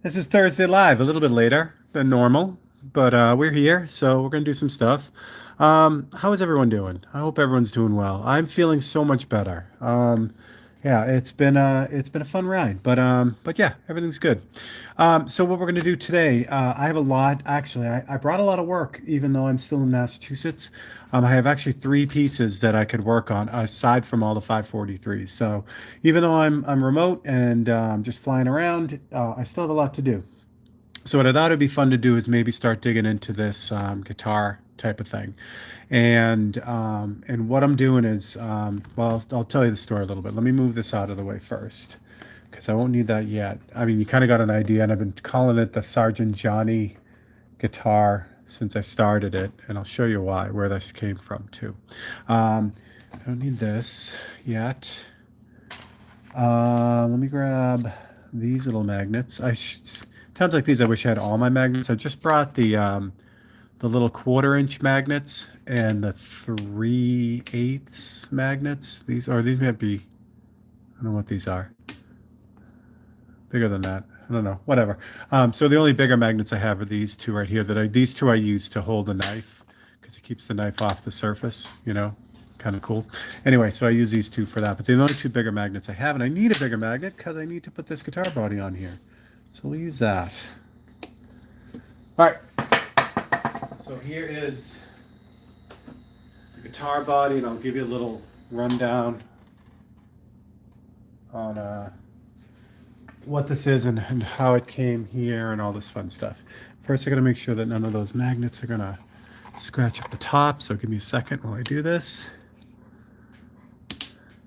This is Thursday Live, a little bit later than normal, but we're here, so we're going to do some stuff. How is everyone doing? I hope everyone's doing well. I'm feeling so much better. Yeah, it's been a fun ride, but yeah, everything's good. So what we're going to do today, I have a lot. Actually, I brought a lot of work, even though I'm still in Massachusetts. I have actually three pieces that I could work on aside from all the 543s. So even though I'm remote and just flying around, I still have a lot to do. So what I thought it'd be fun to do is maybe start digging into this guitar type of thing, and what I'm doing is, well, I'll tell you the story a little bit. Let me move this out of the way first, because I won't need that yet. I mean, you kind of got an idea, and I've been calling it the Sgt Johnny guitar since I started it, and I'll show you where this came from too. I don't need this yet. Let me grab these little magnets. Times like these, I wish I had all my magnets. I just brought the little 1/4 inch magnets and the 3/8 magnets. These might be, I don't know what these are. Bigger than that. I don't know. Whatever. So the only bigger magnets I have are these two right here. These two I use to hold the knife because it keeps the knife off the surface. Kind of cool. Anyway, so I use these two for that. But they're the only two bigger magnets I have, and I need a bigger magnet because I need to put this guitar body on here. So we'll use that. All right. So here is the guitar body, and I'll give you a little rundown on what this is and how it came here and all this fun stuff. First, I got to make sure that none of those magnets are going to scratch up the top, so give me a second while I do this.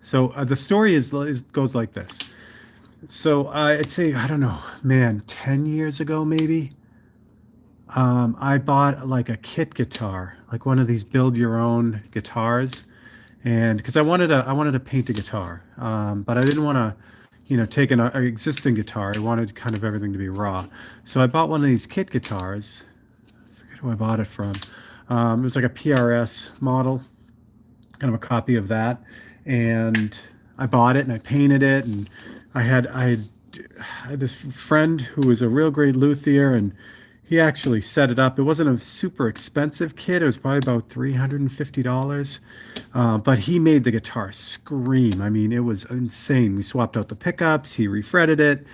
So the story goes like this. So I'd say, I don't know, man, 10 years ago maybe, I bought like a kit guitar, like one of these build your own guitars, and because I wanted to paint a guitar, but I didn't want to, take an existing guitar. I wanted kind of everything to be raw. So I bought one of these kit guitars. I forget who I bought it from. It was like a PRS model, kind of a copy of that, and I bought it and I painted it, and I had this friend who was a real great luthier, and he actually set it up. It wasn't a super expensive kit. It was probably about $350. But he made the guitar scream. I mean, it was insane. We swapped out the pickups. He refretted it,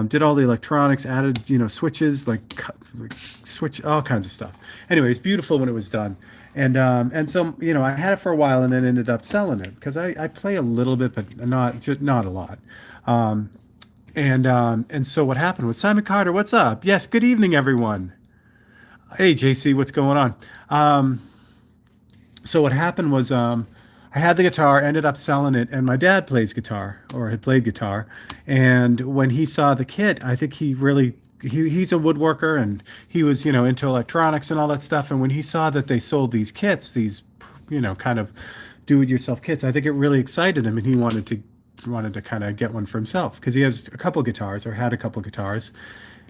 did all the electronics, added, switches, like switch, all kinds of stuff. Anyway, it's beautiful when it was done. And so, I had it for a while and then ended up selling it because I play a little bit, but not a lot. And so what happened was, Simon Carter, what's up? Yes, good evening, everyone. Hey, JC, what's going on? So what happened was, I had the guitar, ended up selling it, and my dad plays guitar, or had played guitar. And when he saw the kit, I think he's a woodworker, and he was, into electronics and all that stuff. And when he saw that they sold these kits, these, kind of do-it-yourself kits, I think it really excited him, and he wanted to kind of get one for himself because he has a couple guitars, or had a couple guitars,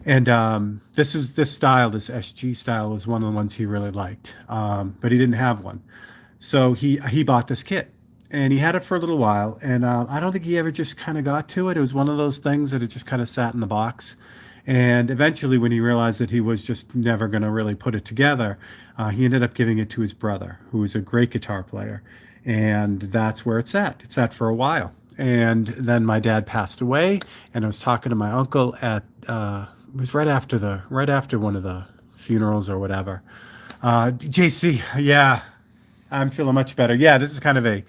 and this style, this SG style, was one of the ones he really liked, but he didn't have one, so he bought this kit, and he had it for a little while, and I don't think he ever just kind of got to it. It was one of those things that it just kind of sat in the box, and eventually when he realized that he was just never going to really put it together, he ended up giving it to his brother, who is a great guitar player, and that's where it's at. It's at for a while. And then my dad passed away, and I was talking to my uncle at it was right after one of the funerals or whatever. JC, yeah, I'm feeling much better. Yeah, this is kind of this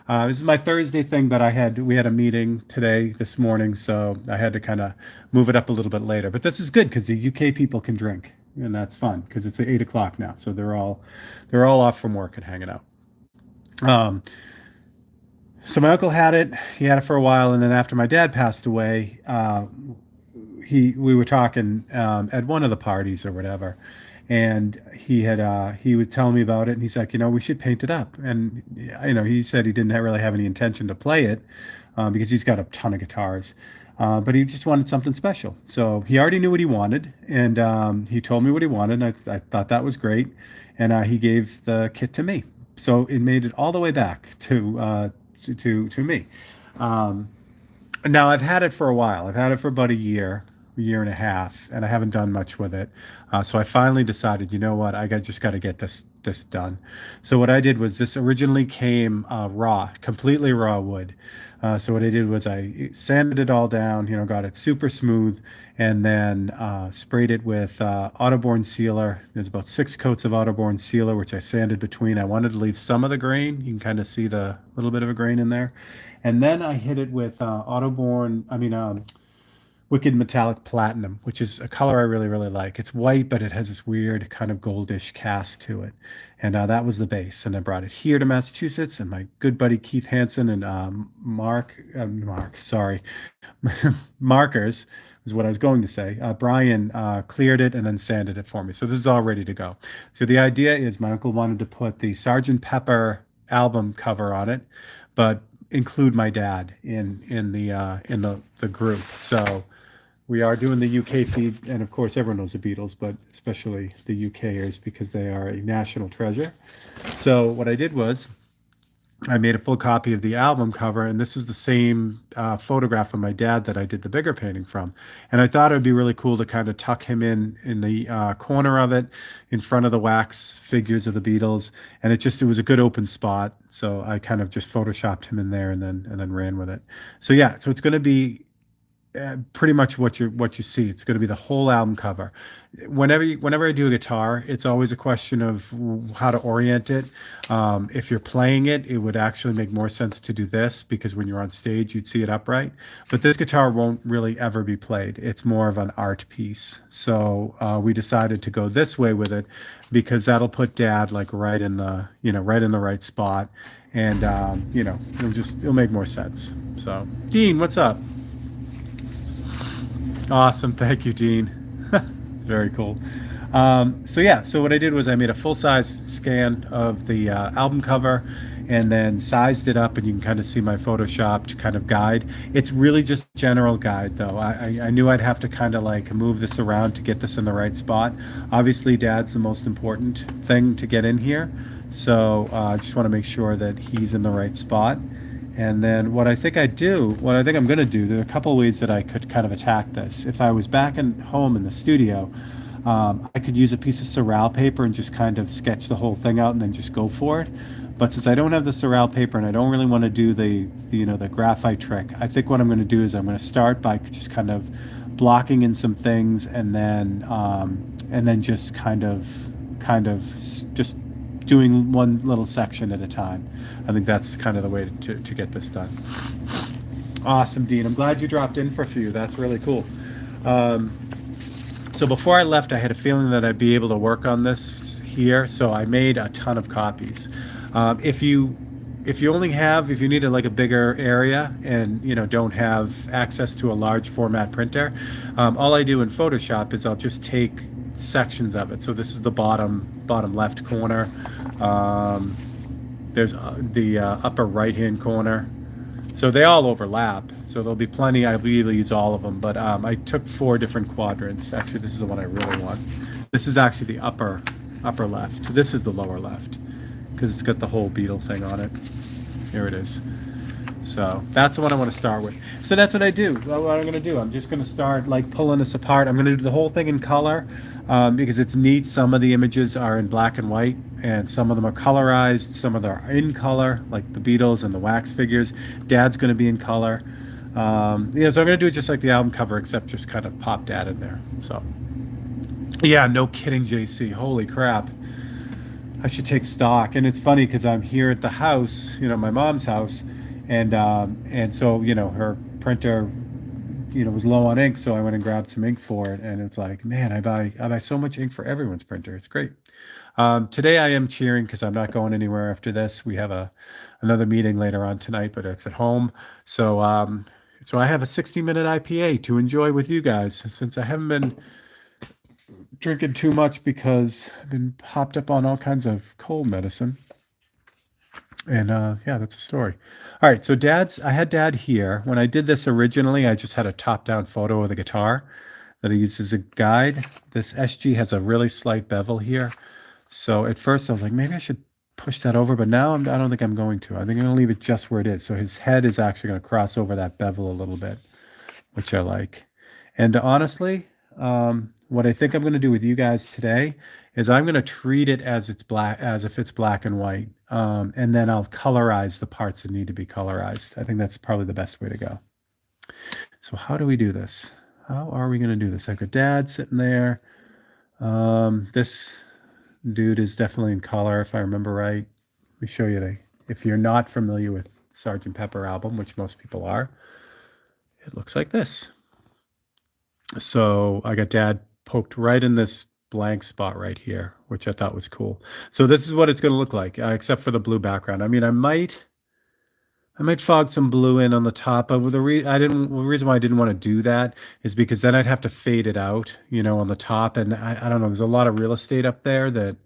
is my Thursday thing, but we had a meeting this morning, so I had to kind of move it up a little bit later. But this is good because the UK people can drink, and that's fun because it's 8 o'clock now, so they're all off from work and hanging out. So my uncle had it. He had it for a while, and then after my dad passed away, we were talking at one of the parties or whatever, and he was telling me about it, and he's like, we should paint it up. And he said he didn't really have any intention to play it because he's got a ton of guitars, but he just wanted something special. So he already knew what he wanted, and he told me what he wanted, and I thought that was great, and he gave the kit to me. So it made it all the way back to me. Now I've had it for a while. I've had it for about a year. year and a half, and I haven't done much with it. So I finally decided, you know what, just got to get this done. So what I did was, this originally came raw, completely raw wood. So what I did was I sanded it all down, got it super smooth, and then sprayed it with Autoborne sealer. There's about 6 coats of Autoborne sealer, which I sanded between. I wanted to leave some of the grain. You can kind of see the little bit of a grain in there. And then I hit it with Wicked Metallic Platinum, which is a color I really, really like. It's white, but it has this weird kind of goldish cast to it. And that was the base. And I brought it here to Massachusetts, and my good buddy Keith Hansen and Markers is what I was going to say. Brian cleared it and then sanded it for me. So this is all ready to go. So the idea is, my uncle wanted to put the Sgt Pepper album cover on it, but include my dad in the group. So we are doing the UK feed, and of course everyone knows the Beatles, but especially the UKers, because they are a national treasure. So what I did was, I made a full copy of the album cover, and this is the same photograph of my dad that I did the bigger painting from. And I thought it would be really cool to kind of tuck him in the corner of it, in front of the wax figures of the Beatles. And it was a good open spot, so I kind of just photoshopped him in there and then ran with it. So yeah, so it's going to be pretty much what you see. It's going to be the whole album cover. Whenever I do a guitar, it's always a question of how to orient it. If you're playing it, it would actually make more sense to do this, because when you're on stage, you'd see it upright. But this guitar won't really ever be played. It's more of an art piece. So we decided to go this way with it, because that'll put Dad like right in the right spot, and it'll make more sense. So Dean, what's up? Awesome. Thank you, Dean. Very cool. So what I did was, I made a full-size scan of the album cover, and then sized it up, and you can kind of see my photoshopped kind of guide. It's really just a general guide, though. I knew I'd have to kind of like move this around to get this in the right spot. Obviously, Dad's the most important thing to get in here, so I just want to make sure that he's in the right spot. And then what I think I'm going to do, there are a couple of ways that I could kind of attack this. If I was back home in the studio, I could use a piece of Surral paper and just kind of sketch the whole thing out and then just go for it. But since I don't have the Surral paper, and I don't really want to do the graphite trick, I think what I'm going to do is, I'm going to start by just kind of blocking in some things, and then just kind of just doing one little section at a time. I think that's kind of the way to get this done. Awesome, Dean. I'm glad you dropped in for a few. That's really cool. So before I left, I had a feeling that I'd be able to work on this here, so I made a ton of copies. If you need a bigger area, and don't have access to a large format printer, all I do in Photoshop is I'll just take sections of it. So this is the bottom left corner. There's the upper right hand corner. So they all overlap. So there'll be plenty. I'll be able to use all of them. But I took 4 different quadrants. Actually, this is the one I really want. This is actually the upper left. This is the lower left, because it's got the whole Beatle thing on it. Here it is. So that's the one I want to start with. So that's what I do. What I'm going to do, I'm just going to start pulling this apart. I'm going to do the whole thing in color, because it's neat. Some of the images are in black and white, and some of them are colorized. Some of them are in color, like the Beatles and the wax figures. Dad's going to be in color. So I'm going to do it just like the album cover, except just kind of pop Dad in there. So yeah, no kidding, JC. Holy crap. I should take stock. And it's funny, because I'm here at the house, my mom's house, and so her printer was low on ink, so I went and grabbed some ink for it, and it's like, man, I buy so much ink for everyone's printer. It's great. Today I am cheering, because I'm not going anywhere after this. We have another meeting later on tonight, but it's at home. So I have a 60-minute IPA to enjoy with you guys, since I haven't been drinking too much, because I've been hopped up on all kinds of cold medicine. And yeah, that's a story. All right, so I had Dad here. When I did this originally, I just had a top-down photo of the guitar that I used as a guide. This SG has a really slight bevel here. So at first I was like, maybe I should push that over, but now I don't think I'm going to. I think I'm going to leave it just where it is. So his head is actually going to cross over that bevel a little bit, which I like. And honestly, what I think I'm going to do with you guys today is I'm going to treat it as it's black, as if it's black and white, and then I'll colorize the parts that need to be colorized. I think that's probably the best way to go. So how do we do this? How are we going to do this? I've got Dad sitting there. This dude is definitely in color, if I remember right. Let me show you the. If you're not familiar with Sgt. Pepper album, which most people are, it looks like this. So I got Dad poked right in this blank spot right here, which I thought was cool. So this is what it's going to look like, except for the blue background. I mean, I might fog some blue in on the top, but the reason why I didn't want to do that is because then I'd have to fade it out, on the top, and I don't know. There's a lot of real estate up there that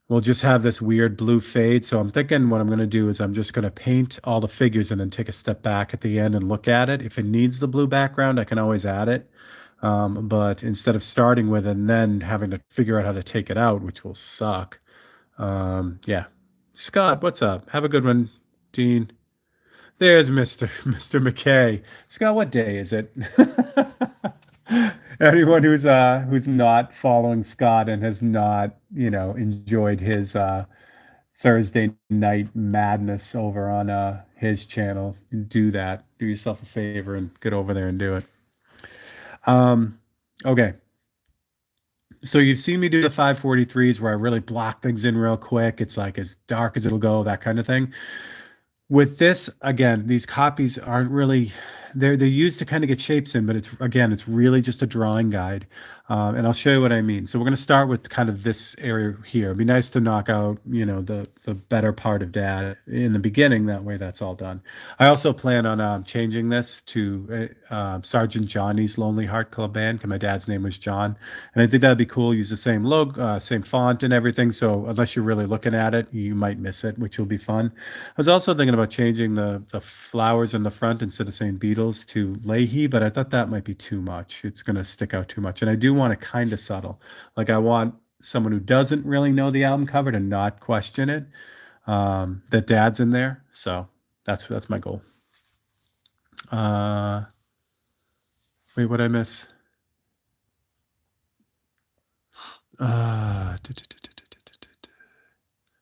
will just have this weird blue fade. So I'm thinking what I'm going to do is I'm just going to paint all the figures and then take a step back at the end and look at it. If it needs the blue background, I can always add it. But instead of starting with and then having to figure out how to take it out, which will suck. Yeah. Scott, what's up? Have a good one, Dean. There's Mr. McKay. Scott, what day is it? Anyone who's not following Scott and has not, enjoyed his Thursday night madness over on his channel, do that. Do yourself a favor and get over there and do it. Okay. So you've seen me do the 543s where I really block things in real quick. It's like as dark as it'll go, that kind of thing. With this, again, these copies aren't really, they're used to kind of get shapes in, but it's really just a drawing guide. And I'll show you what I mean. So we're going to start with kind of this area here. It'd be nice to knock out, the better part of Dad in the beginning. That way that's all done. I also plan on changing this to Sgt. Johnny's Lonely Heart Club Band, because my dad's name was John. And I think that'd be cool. Use the same logo, same font and everything. So unless you're really looking at it, you might miss it, which will be fun. I was also thinking about changing the flowers in the front instead of saying Beatles to Leahy, but I thought that might be too much. It's going to stick out too much. And I do want it kind of subtle. Like I want someone who doesn't really know the album cover to not question it, that Dad's in there. So that's my goal. Wait, what'd I miss?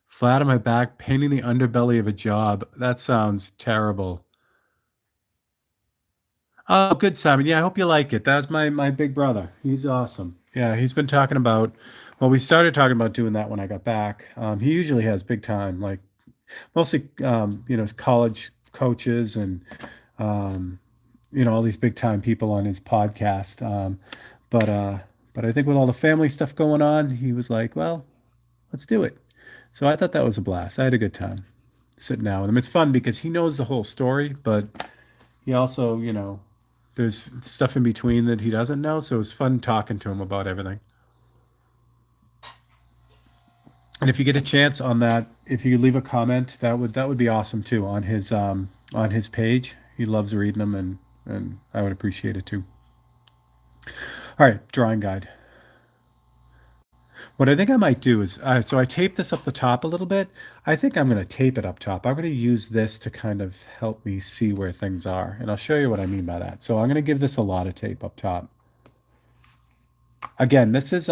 Flat on my back, painting the underbelly of a job. That sounds terrible. Oh, good, Simon. Yeah, I hope you like it. That's my big brother. He's awesome. Yeah, he's been talking about. Well, we started talking about doing that when I got back. He usually has big time, like mostly, college coaches and all these big time people on his podcast. But I think with all the family stuff going on, he was like, well, let's do it. So I thought that was a blast. I had a good time sitting down with him. It's fun because he knows the whole story, but he also, there's stuff in between that he doesn't know. So it's fun talking to him about everything. And if you get a chance on that, if you leave a comment, that would be awesome too on his page. He loves reading them, and I would appreciate it too. All right, drawing guide. What I think I might do is, so I taped this up the top a little bit. I think I'm going to tape it up top. I'm going to use this to kind of help me see where things are. And I'll show you what I mean by that. So I'm going to give this a lot of tape up top. Again, this is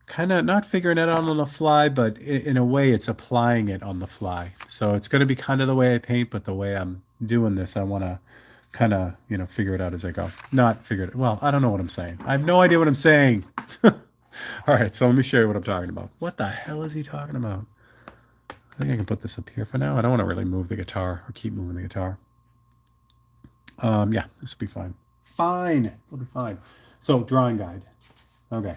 kind of not figuring it out on the fly, but in a way it's applying it on the fly. So it's going to be kind of the way I paint, but the way I'm doing this, I want to kind of, figure it out as I go. Not figure it. Well, I don't know what I'm saying. I have no idea what I'm saying. All right, so let me show you what I'm talking about. What the hell is he talking about? I think I can put this up here for now. I don't want to really move the guitar or keep moving the guitar. Yeah, this will be fine. Fine, it'll be fine. So drawing guide. Okay.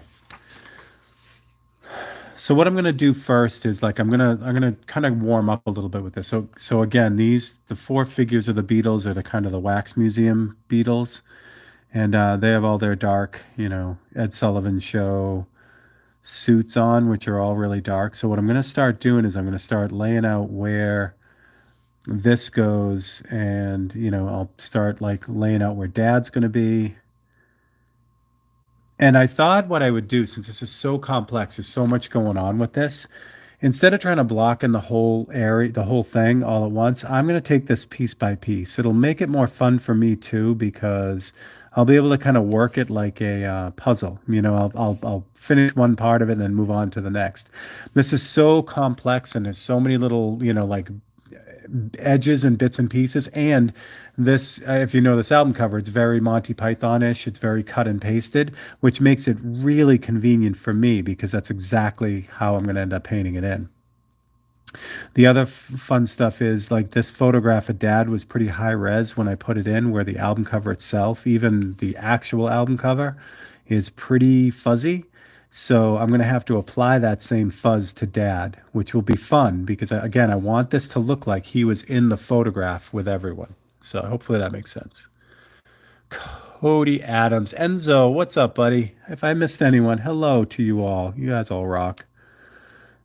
So what I'm going to do first is I'm going to kind of warm up a little bit with this. So again, the 4 figures of the Beatles are the kind of the Wax Museum Beatles. And they have all their dark, Ed Sullivan Show suits on, which are all really dark. So what I'm going to start doing is I'm going to start laying out where this goes, and I'll start laying out where Dad's going to be. And I thought what I would do, since this is so complex, there's so much going on with this, instead of trying to block in the whole area, the whole thing all at once, I'm going to take this piece by piece. It'll make it more fun for me too, because I'll be able to kind of work it like a puzzle. I'll finish one part of it and then move on to the next. This is so complex and there's so many little, like edges and bits and pieces. And this, if you know this album cover, it's very Monty Python-ish. It's very cut and pasted, which makes it really convenient for me because that's exactly how I'm going to end up painting it in. The other fun stuff is like this photograph of Dad was pretty high res when I put it in, where the album cover itself, even the actual album cover, is pretty fuzzy. So I'm going to have to apply that same fuzz to Dad, which will be fun because, again, I want this to look like he was in the photograph with everyone. So hopefully that makes sense. Cody Adams. Enzo, what's up, buddy? If I missed anyone, hello to you all. You guys all rock.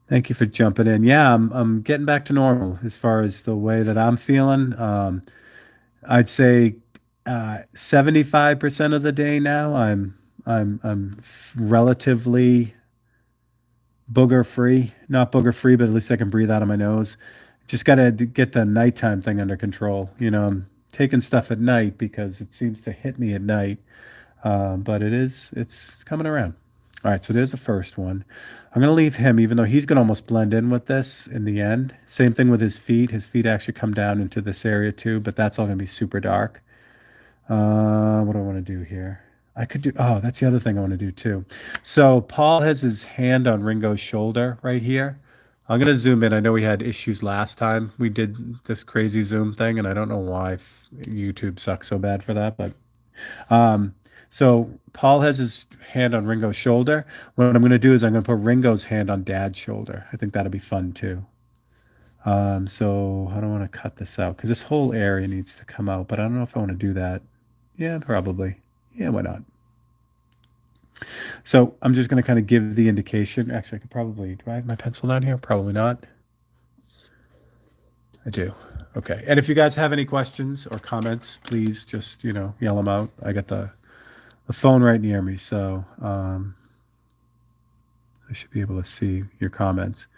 Thank you for jumping in. Yeah, I'm getting back to normal as far as the way that I'm feeling. I'd say 75% of the day now I'm relatively booger free. Not booger free, but at least I can breathe out of my nose. Just got to get the nighttime thing under control. I'm taking stuff at night because it seems to hit me at night. But it's coming around. All right, so there's the first one. I'm going to leave him, even though he's going to almost blend in with this in the end. Same thing with his feet. His feet actually come down into this area too, but that's all going to be super dark. What do I want to do here? That's the other thing I want to do too. So Paul has his hand on Ringo's shoulder right here. I'm going to zoom in. I know we had issues last time we did this crazy zoom thing, and I don't know why YouTube sucks so bad for that, but so Paul has his hand on Ringo's shoulder. What I'm going to do is I'm going to put Ringo's hand on Dad's shoulder. I think that'll be fun too. So I don't want to cut this out because this whole area needs to come out, but I don't know if I want to do that. Yeah, probably. Yeah, why not? So I'm just going to kind of give the indication. Actually, I could probably, do I have my pencil down here? Probably not. I do. Okay. And if you guys have any questions or comments, please just, yell them out. I got the phone right near me, so I should be able to see your comments.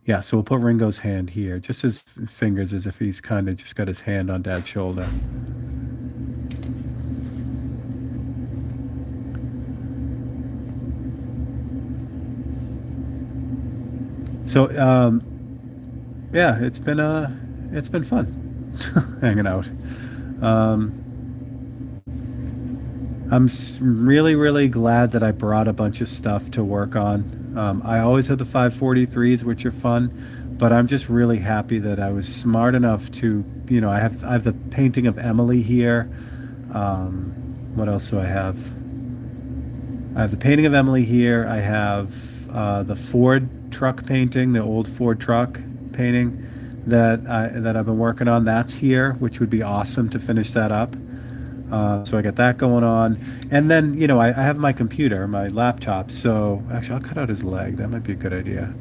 Yeah, so we'll put Ringo's hand here, just his fingers, as if he's kind of just got his hand on Dad's shoulder. So, yeah, it's been fun hanging out. I'm really, really glad that I brought a bunch of stuff to work on. I always have the 543s, which are fun, but I'm just really happy that I was smart enough to, I have the painting of Emily here. What else do I have? I have the painting of Emily here. I have the Ford truck painting, the old Ford truck painting that I've been working on. That's here, which would be awesome to finish that up. So I got that going on. And then, I have my computer, my laptop. So actually, I'll cut out his leg. That might be a good idea.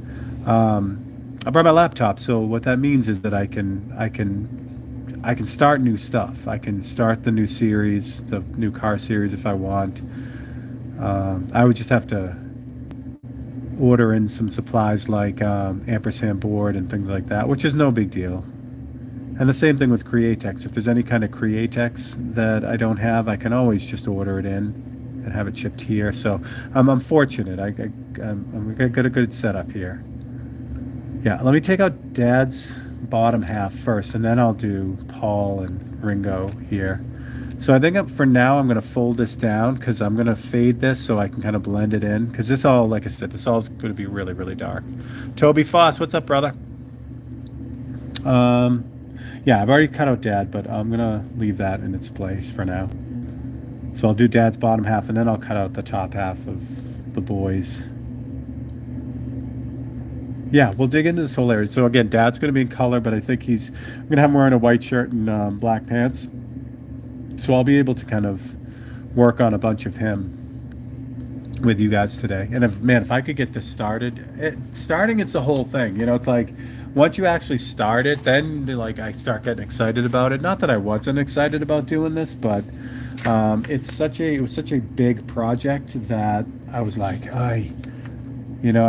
I brought my laptop. So what that means is that I can start new stuff. I can start the new series, the new car series if I want. I would just have to order in some supplies like ampersand board and things like that, which is no big deal. And the same thing with Createx. If there's any kind of Createx that I don't have, I can always just order it in and have it shipped here. So I'm fortunate. I got a good setup here. Yeah, let me take out Dad's bottom half first, and then I'll do Paul and Ringo here. So I think for now I'm going to fold this down because I'm going to fade this so I can kind of blend it in. Because this all, like I said, this all is going to be really, really dark. Toby Foss, what's up, brother? Yeah, I've already cut out Dad, but I'm going to leave that in its place for now. So I'll do Dad's bottom half, and then I'll cut out the top half of the boys. Yeah, we'll dig into this whole area. So again, Dad's going to be in color, but I think I'm going to have him wearing a white shirt and black pants. So I'll be able to kind of work on a bunch of him with you guys today. And if I could get this started, it's the whole thing. It's like once you actually start it, then I start getting excited about it. Not that I wasn't excited about doing this, but it was such a big project that I was like, I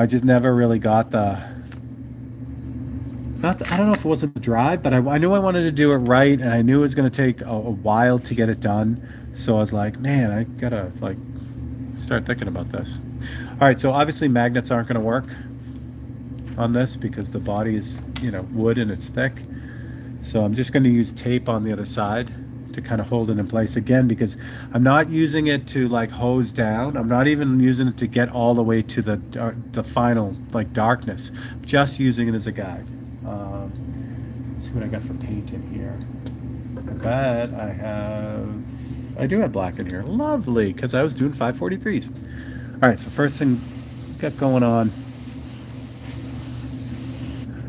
just never really got I don't know if it wasn't the drive, but I knew I wanted to do it right, and I knew it was going to take a while to get it done. So I was like, man, I gotta like start thinking about this. All right, so obviously magnets aren't going to work on this because the body is, wood and it's thick. So I'm just going to use tape on the other side to kind of hold it in place again, because I'm not using it to like hose down. I'm not even using it to get all the way to the final like darkness. I'm just using it as a guide. Let's see what I got for paint in here. But I do have black in here. Lovely, because I was doing 543s. All right, so first thing got going on.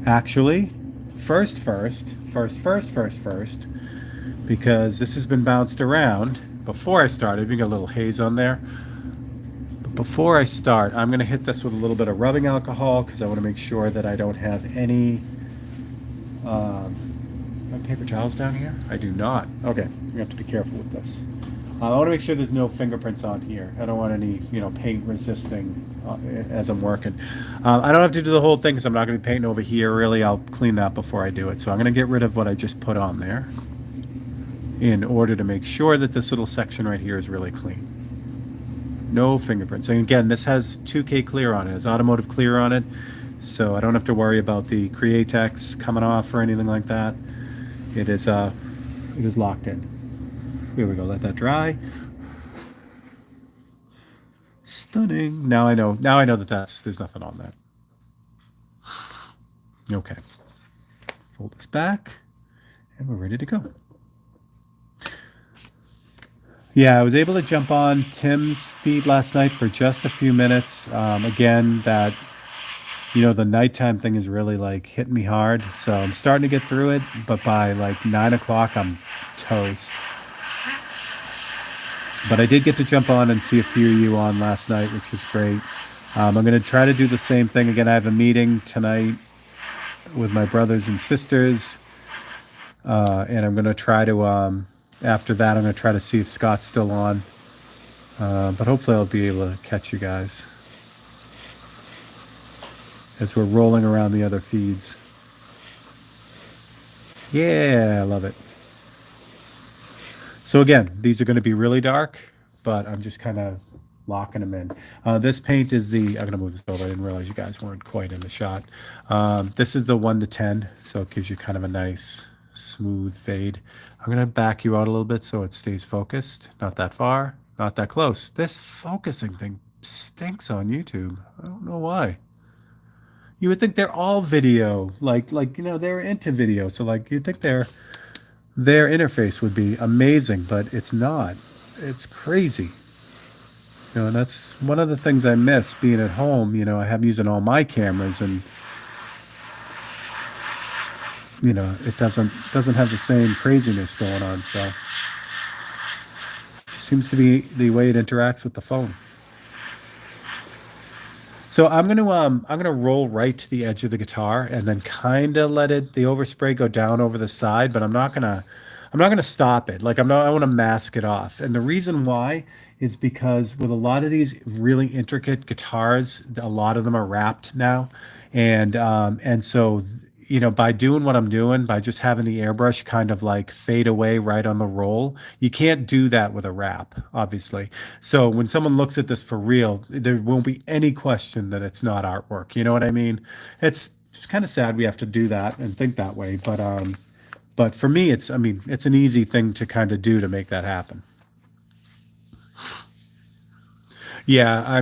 Actually, first, because this has been bounced around. Before I started, we got a little haze on there. But before I start, I'm going to hit this with a little bit of rubbing alcohol because I want to make sure that I don't have any paper towels down here. I do not. Okay, we have to be careful with this. I want to make sure there's no fingerprints on here. I don't want any, paint resisting as I'm working. I don't have to do the whole thing because I'm not going to be painting over here. Really, I'll clean that before I do it. So I'm going to get rid of what I just put on there in order to make sure that this little section right here is really clean. No fingerprints. And again, this has 2K clear on it. It has automotive clear on it. So I don't have to worry about the Createx coming off or anything like that. It is locked in. Here we go. Let that dry. Stunning. Now I know that there's nothing on that. Okay. Fold this back, and we're ready to go. Yeah, I was able to jump on Tim's feed last night for just a few minutes. Again, that the nighttime thing is really like hitting me hard. So I'm starting to get through it, but by like 9 o'clock, I'm toast. But I did get to jump on and see a few of you on last night, which was great. I'm going to try to do the same thing again. I have a meeting tonight with my brothers and sisters, and I'm going to try to, after that, I'm going to try to see if Scott's still on. But hopefully I'll be able to catch you guys as we're rolling around the other feeds. Yeah, I love it. So again, these are going to be really dark, but I'm just kind of locking them in. This paint is I'm going to move this over. I didn't realize you guys weren't quite in the shot. This is the 1 to 10, so it gives you kind of a nice smooth fade. I'm going to back you out a little bit so it stays focused. Not that far, not that close. This focusing thing stinks on YouTube. I don't know why. You would think they're all video, like they're into video, so like you'd think their interface would be amazing, but it's not. It's crazy. And that's one of the things I miss being at home. I have using all my cameras, and it doesn't have the same craziness going on. So it seems to be the way it interacts with the phone. So I'm gonna roll right to the edge of the guitar and then kind of let the overspray go down over the side, but I'm not gonna stop it. Like I want to mask it off. And the reason why is because with a lot of these really intricate guitars, a lot of them are wrapped now, and so by doing what I'm doing, by just having the airbrush kind of like fade away right on the roll, you can't do that with a wrap, obviously. So when someone looks at this for real, there won't be any question that it's not artwork. You know what I mean? It's kind of sad we have to do that and think that way, but for me, it's an easy thing to kind of do to make that happen. Yeah,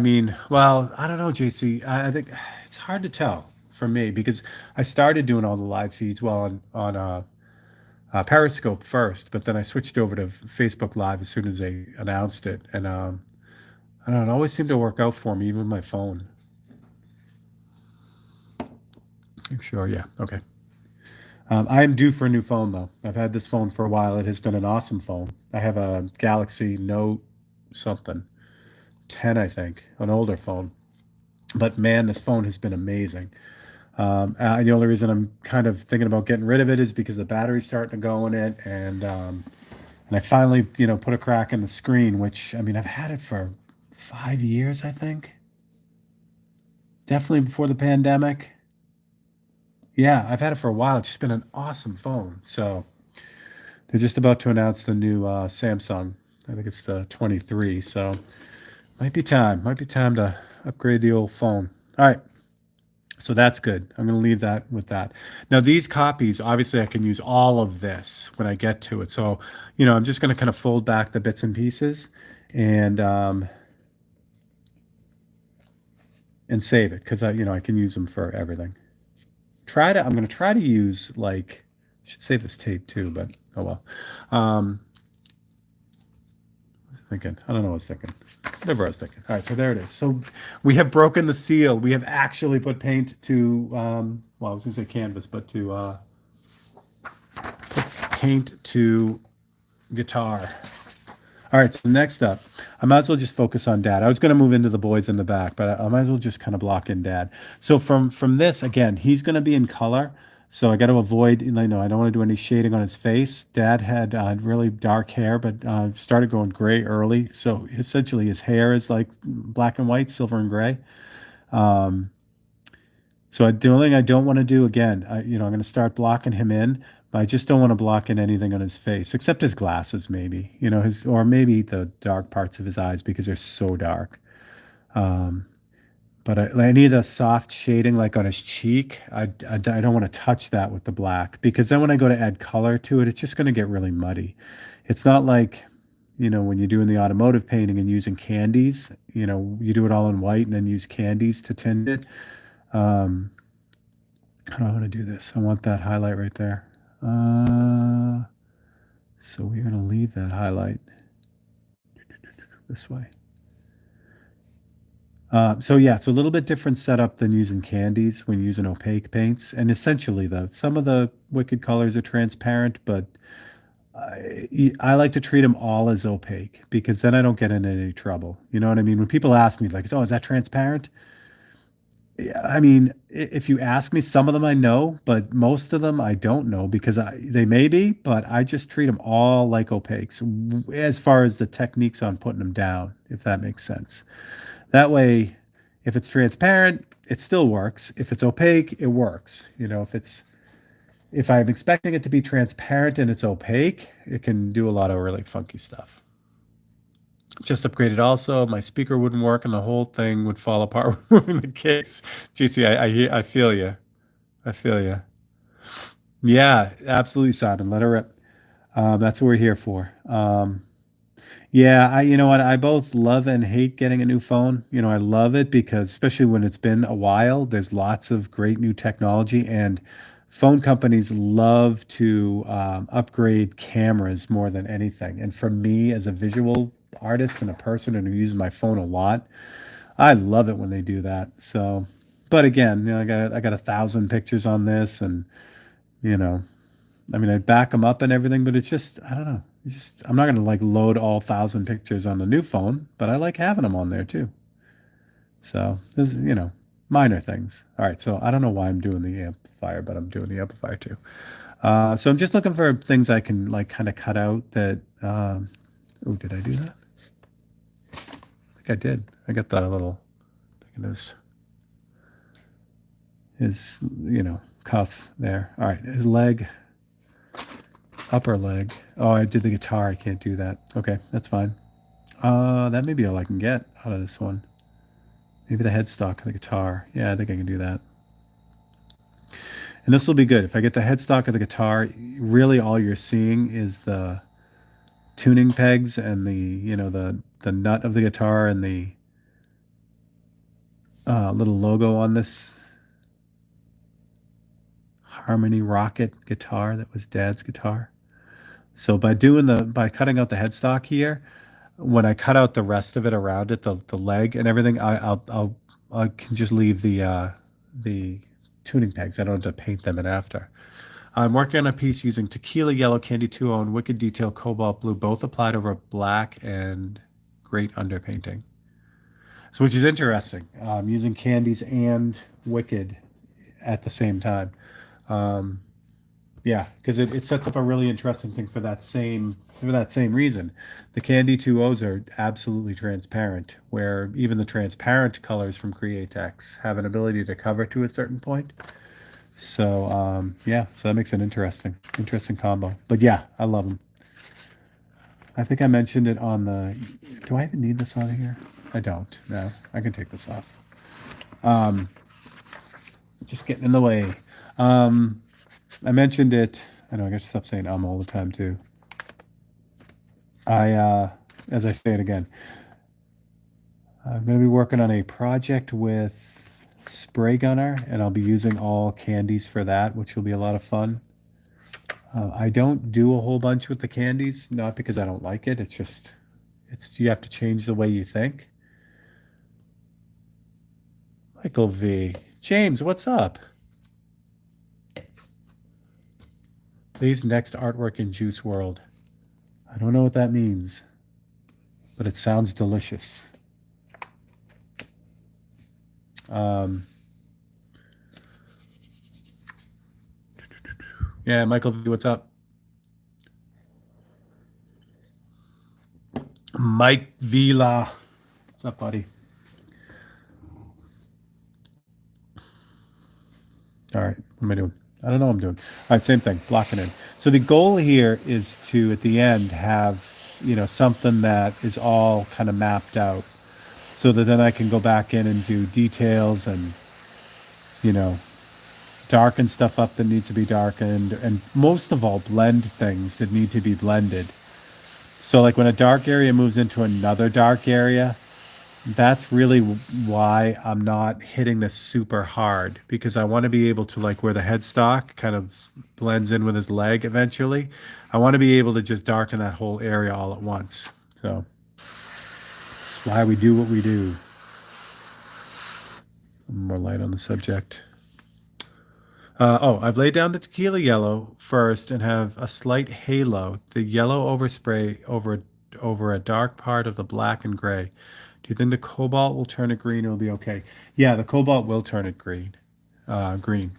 well, I don't know, JC. I think it's hard to tell for me because I started doing all the live feeds on Periscope first, but then I switched over to Facebook Live as soon as they announced it, and I don't know, it always seemed to work out for me, even with my phone. Sure, yeah, okay. I am due for a new phone, though. I've had this phone for a while. It has been an awesome phone. I have a Galaxy Note something, 10, I think, an older phone. But man, this phone has been amazing. The only reason I'm kind of thinking about getting rid of it is because the battery's starting to go in it, and I finally, put a crack in the screen, which I've had it for 5 years, I think. Definitely before the pandemic. Yeah, I've had it for a while. It's just been an awesome phone. So they're just about to announce the new Samsung. I think it's the 23. So might be time. Might be time to upgrade the old phone. All right. So that's good. I'm going to leave that with that. Now, these copies, obviously, I can use all of this when I get to it. So, I'm just going to kind of fold back the bits and pieces and save it because I can use them for everything. I'm going to try to use like, I should save this tape too, but oh well. Um, what was I thinking? I don't know what I was thinking. Whatever I was thinking. All right, so there it is. So we have broken the seal. We have actually put paint to, well, I was going to say canvas, but to paint to guitar. All right, so next up, I might as well just focus on Dad. I was going to move into the boys in the back, but I might as well just kind of block in Dad. So from this, again, he's going to be in color. So I got to avoid, I don't want to do any shading on his face. Dad had really dark hair, but started going gray early. So essentially his hair is like black and white, silver and gray. So the only thing I don't want to do again, I'm going to start blocking him in, but I just don't want to block in anything on his face, except his glasses, maybe, or maybe the dark parts of his eyes because they're so dark. But I need a soft shading like on his cheek. I don't want to touch that with the black because then when I go to add color to it, it's just going to get really muddy. It's not like, when you're doing the automotive painting and using candies, you do it all in white and then use candies to tint it. How do I want to do this? I want that highlight right there. So we're going to leave that highlight this way. So yeah, it's a little bit different setup than using candies when using opaque paints. And essentially, some of the Wicked colors are transparent, but I like to treat them all as opaque because then I don't get into any trouble. You know what I mean? When people ask me like, "Oh, is that transparent?" I mean, if you ask me, some of them I know, but most of them I don't know because they may be, but I just treat them all like opaques as far as the techniques on putting them down, if that makes sense. That way, if it's transparent, it still works. If it's opaque, it works. If I'm expecting it to be transparent and it's opaque, it can do a lot of really funky stuff. Just upgraded also. My speaker wouldn't work and the whole thing would fall apart removing the case. GC, I feel you. I feel you. Yeah, absolutely, Simon. Let her rip. That's what we're here for. Yeah, you know what? I both love and hate getting a new phone. I love it because, especially when it's been a while, there's lots of great new technology, and phone companies love to upgrade cameras more than anything. And for me, as a visual artist and a person who uses my phone a lot, I love it when they do that. So, but again, I got 1,000 pictures on this, and you know, I mean, I back them up and everything, but it's just, I don't know. It's just, I'm not going to like load all 1,000 pictures on the new phone, but I like having them on there too. So there's, minor things. All right. So I don't know why I'm doing the amplifier, but I'm doing the amplifier too. So I'm just looking for things I can like kind of cut out that, oh, did I do that? I think I did. I got the little, I think it is his, cuff there. All right. His leg. Upper leg. Oh, I did the guitar. I can't do that. Okay, that's fine. That may be all I can get out of this one. Maybe the headstock of the guitar. Yeah, I think I can do that. And this will be good. If I get the headstock of the guitar, really all you're seeing is the tuning pegs and the nut of the guitar and the little logo on this Harmony Rocket guitar that was Dad's guitar. So by cutting out the headstock here, when I cut out the rest of it around it, the leg and everything, I can just leave the tuning pegs. I don't have to paint them in after. I'm working on a piece using Tequila Yellow, Candy 2O, and Wicked Detail Cobalt Blue, both applied over black and great underpainting. So, which is interesting, using candies and Wicked at the same time. Yeah, because it sets up a really interesting thing for that same reason. The Candy 2Os are absolutely transparent, where even the transparent colors from Createx have an ability to cover to a certain point. So yeah, so that makes an interesting combo. But yeah, I love them. I think I mentioned it on the. Do I even need this on here? I don't. No, I can take this off. Just getting in the way. I mentioned it. I know I got to stop saying all the time too. As I say it again, I'm going to be working on a project with Spray Gunner, and I'll be using all candies for that, which will be a lot of fun. I don't do a whole bunch with the candies, not because I don't like it. It's just, you have to change the way you think. Michael V. James, what's up? Please next artwork in Juice World. I don't know what that means, but it sounds delicious. Yeah, Michael V, what's up? Mike Vila. What's up, buddy? All right, what am I doing? I don't know what I'm doing. All right, same thing, blocking in. So the goal here is to, at the end, have, something that is all kind of mapped out so that then I can go back in and do details and, you know, darken stuff up that needs to be darkened, and most of all, blend things that need to be blended. So like when a dark area moves into another dark area, that's really why I'm not hitting this super hard, because I want to be able to, like where the headstock kind of blends in with his leg eventually, I want to be able to just darken that whole area all at once. So that's why we do what we do. More light on the subject. I've laid down the tequila yellow first and have a slight halo. The yellow overspray over a dark part of the black and gray. Do you think the cobalt will turn it green? It'll be okay. Yeah, the cobalt will turn it green. Green.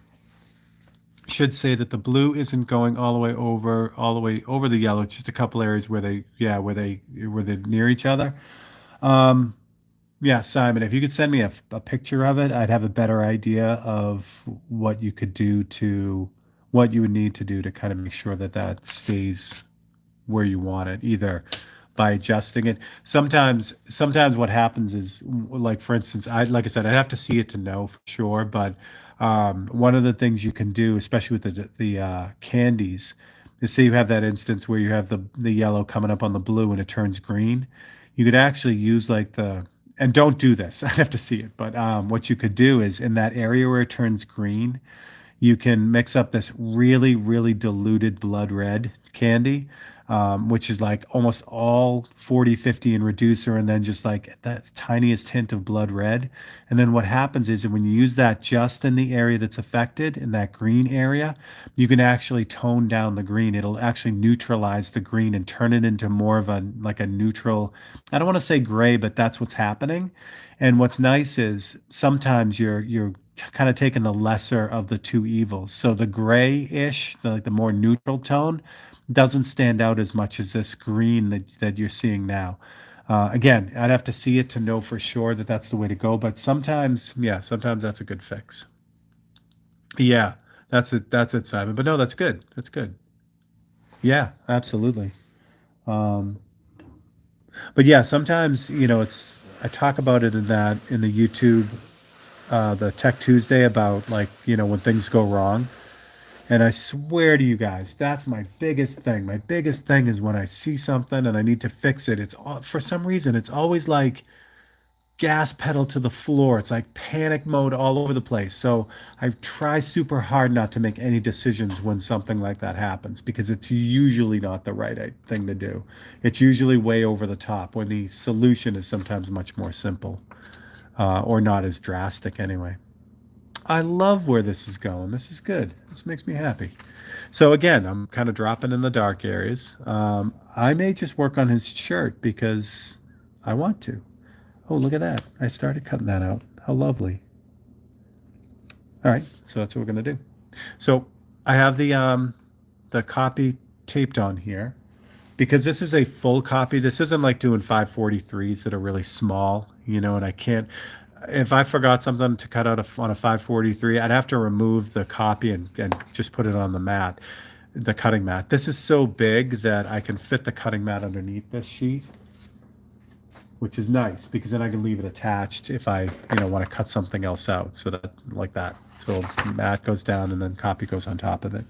Should say that the blue isn't going all the way over the yellow. Just a couple areas where they're near each other. Yeah, Simon, if you could send me a picture of it, I'd have a better idea of what you would need to do to kind of make sure that that stays where you want it, either by adjusting it. Sometimes what happens is, like for instance, like I said, I'd have to see it to know for sure. But one of the things you can do, especially with the candies, is say you have that instance where you have the yellow coming up on the blue and it turns green. You could actually use like the and don't do this. I'd have to see it. But what you could do is in that area where it turns green, you can mix up this really, really diluted blood red candy, which is like almost all 40/50 in reducer, and then just like that tiniest hint of blood red. And then what happens is that when you use that just in the area that's affected, in that green area, you can actually tone down the green. It'll actually neutralize the green and turn it into more of a like a neutral. I don't want to say gray, but that's what's happening. And what's nice is sometimes you're kind of taking the lesser of the two evils. So the gray-ish, like the more neutral tone, doesn't stand out as much as this green that you're seeing now. Again, I'd have to see it to know for sure that that's the way to go. But sometimes, yeah, sometimes that's a good fix. Yeah, that's it. That's it, Simon. But no, that's good. That's good. Yeah, absolutely. But yeah, sometimes it's I talk about it in the YouTube, the Tech Tuesday, about like when things go wrong. And I swear to you guys, that's my biggest thing. My biggest thing is when I see something and I need to fix it. For some reason, it's always like gas pedal to the floor. It's like panic mode all over the place. So I try super hard not to make any decisions when something like that happens, because it's usually not the right thing to do. It's usually way over the top when the solution is sometimes much more simple, or not as drastic anyway. I love where this is going. This is good. This makes me happy. So again, I'm kind of dropping in the dark areas. I may just work on his shirt because I want to. Oh, look at that. I started cutting that out. How lovely. All right, so that's what we're going to do. So I have the copy taped on here because this is a full copy. This isn't like doing 543s that are really small, and I can't. if I forgot something to cut out on a 543, I'd have to remove the copy and just put it on the mat, the cutting mat. This is so big that I can fit the cutting mat underneath this sheet, which is nice because then I can leave it attached if I, want to cut something else out. So that, like that. So mat goes down and then copy goes on top of it.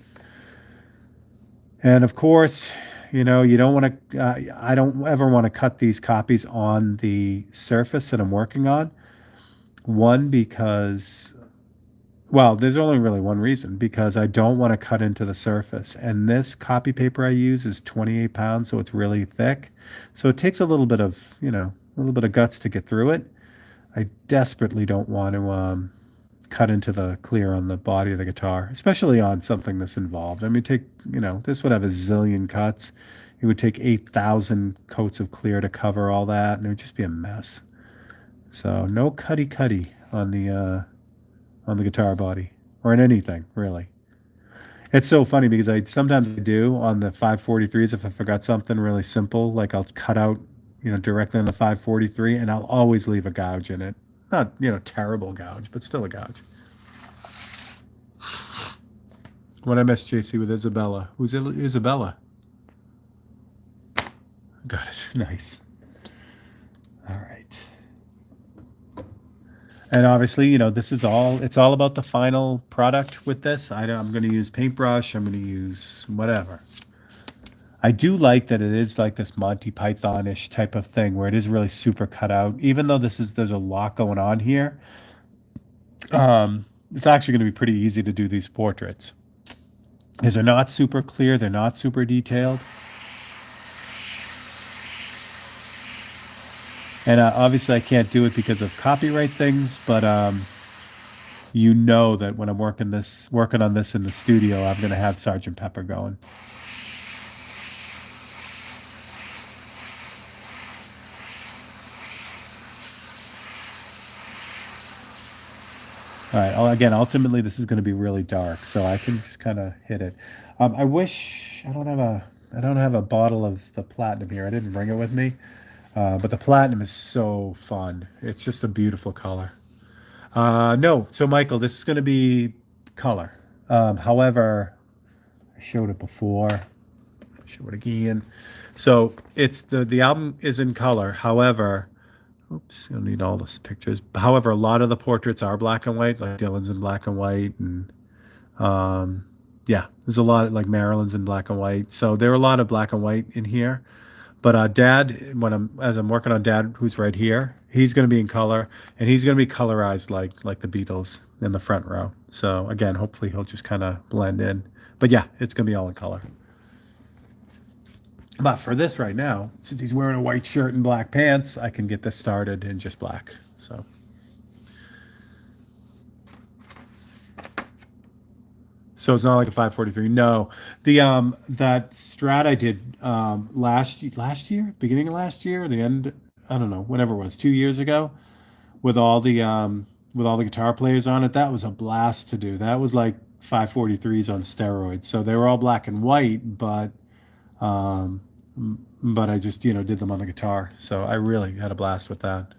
And of course, you don't want to, I don't ever want to cut these copies on the surface that I'm working on. One, because, well, there's only really one reason, because I don't want to cut into the surface. And this copy paper I use is 28 pounds, so it's really thick. So it takes a little bit of, a little bit of guts to get through it. I desperately don't want to cut into the clear on the body of the guitar, especially on something this involved. I mean, this would have a zillion cuts. It would take 8,000 coats of clear to cover all that, and it would just be a mess. So no cutty on the guitar body or in anything really. It's so funny because I sometimes do on the 543s if I forgot something really simple, like I'll cut out, directly on the 543, and I'll always leave a gouge in it. Not, terrible gouge, but still a gouge. What I miss, JC, with Isabella. Who's Isabella? Got it. Nice. All right. And obviously, this is it's all about the final product with this. I'm going to use paintbrush. I'm going to use whatever. I do like that it is like this Monty Python-ish type of thing where it is really super cut out. Even though there's a lot going on here, it's actually going to be pretty easy to do these portraits. Because they're not super clear. They're not super detailed. And obviously I can't do it because of copyright things, but that when I'm working on this in the studio, I'm going to have Sgt. Pepper going. All right. Again, ultimately, this is going to be really dark, so I can just kind of hit it. I wish I don't have a bottle of the platinum here. I didn't bring it with me. But the platinum is so fun. It's just a beautiful color. No, so Michael, this is going to be color. However, I showed it before. I'll show it again. So it's the album is in color. However, oops, I don't need all these pictures. However, a lot of the portraits are black and white, like Dylan's in black and white, and yeah, there's a lot like Marilyn's in black and white. So there are a lot of black and white in here. But Dad, as I'm working on Dad, who's right here, he's going to be in color, and he's going to be colorized like the Beatles in the front row. So again, hopefully he'll just kind of blend in. But yeah, it's going to be all in color. But for this right now, since he's wearing a white shirt and black pants, I can get this started in just black. So. So it's not like a 543. No, the that Strat I did last year, beginning of last year, the end, I don't know, whenever it was, 2 years ago, with all the guitar players on it. That was a blast to do. That was like 543s on steroids. So they were all black and white, but I just did them on the guitar. So I really had a blast with that.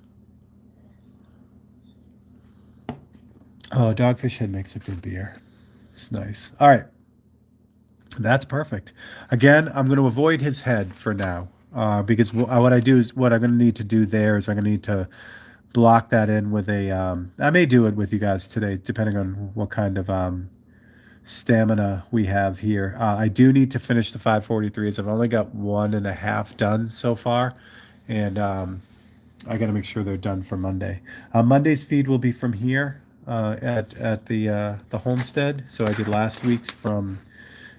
Oh, Dogfish Head makes a good beer. It's nice. All right. That's perfect. Again, I'm going to avoid his head for now because what I'm going to need to do there is I'm going to need to block that in with I may do it with you guys today, depending on what kind of stamina we have here. I do need to finish the 543s. I've only got 1.5 done so far, and I got to make sure they're done for Monday. Monday's feed will be from here. At the homestead. So I did last week's from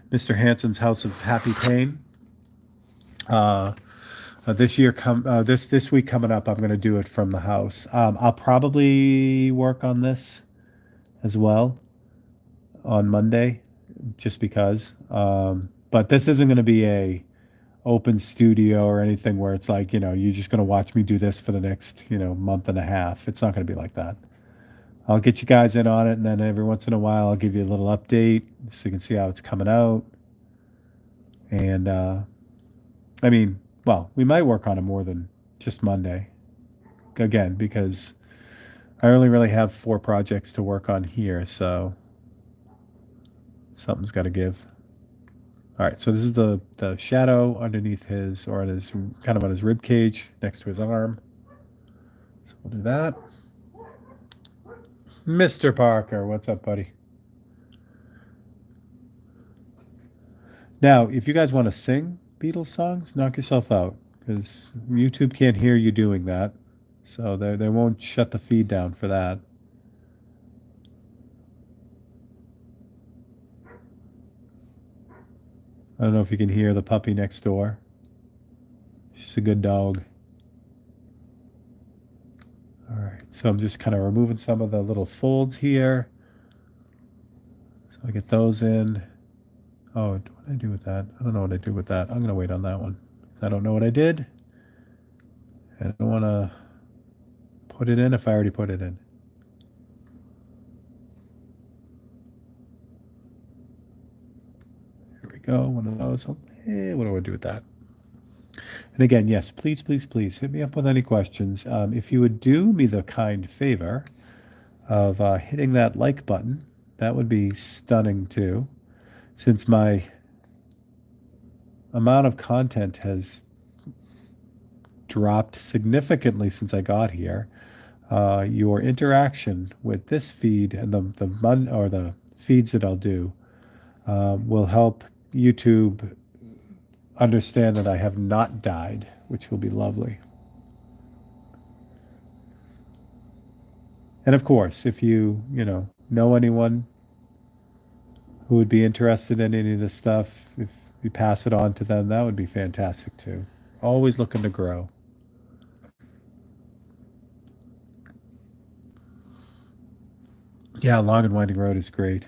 Mr. Hanson's House of Happy Pain. This week coming up, I'm going to do it from the house. I'll probably work on this as well on Monday, just because. But this isn't going to be a open studio or anything where it's like you're just going to watch me do this for the next month and a half. It's not going to be like that. I'll get you guys in on it, and then every once in a while I'll give you a little update so you can see how it's coming out. And we might work on it more than just Monday. Again, because I only really have 4 projects to work on here, so something's got to give. All right, so this is the shadow underneath his, or on his, kind of on his rib cage next to his arm. So we'll do that. Mr. Parker, what's up, buddy? Now, if you guys want to sing Beatles songs, knock yourself out, because YouTube can't hear you doing that. So they won't shut the feed down for that. I don't know if you can hear the puppy next door. She's a good dog. All right, so I'm just kind of removing some of the little folds here. So I get those in. Oh, what did I do with that? I don't know what I did with that. I'm going to wait on that one. I don't know what I did. And I don't want to put it in if I already put it in. Here we go. One of those. Hey, what do I do with that? And again, yes, please, please, please hit me up with any questions. If you would do me the kind favor of hitting that like button, that would be stunning too. Since my amount of content has dropped significantly since I got here, your interaction with this feed and the feeds that I'll do will help YouTube understand that I have not died, which will be lovely. And of course, if you know anyone who would be interested in any of this stuff, if you pass it on to them, that would be fantastic too. Always looking to grow. Yeah, Long and Winding Road is great.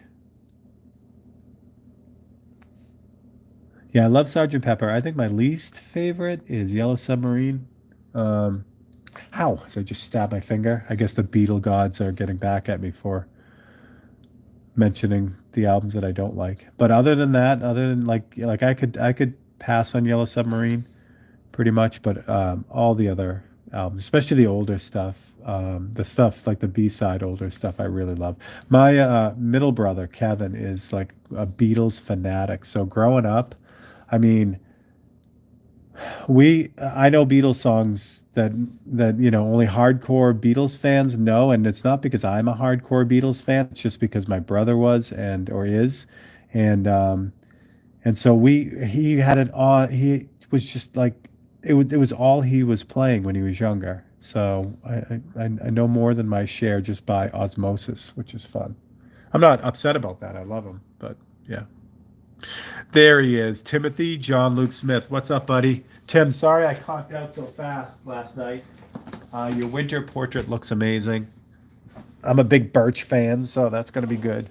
Yeah, I love Sgt. Pepper. I think my least favorite is Yellow Submarine. Um, Ow, as I just stabbed my finger. I guess the Beatle gods are getting back at me for mentioning the albums that I don't like. But other than that, other than like I could pass on Yellow Submarine pretty much, but all the other albums, especially the older stuff, the stuff like the B-side older stuff, I really love. My middle brother Kevin is like a Beatles fanatic. So growing up, I mean, I know Beatles songs that only hardcore Beatles fans know, and it's not because I'm a hardcore Beatles fan. It's just because my brother was or is, and so he had it on. He was just like it was all he was playing when he was younger. So I know more than my share just by osmosis, which is fun. I'm not upset about that. I love him, but yeah. There he is, Timothy John Luke Smith. What's up, buddy? Tim, sorry I conked out so fast last night. Your winter portrait looks amazing. I'm a big Birch fan, so that's going to be good.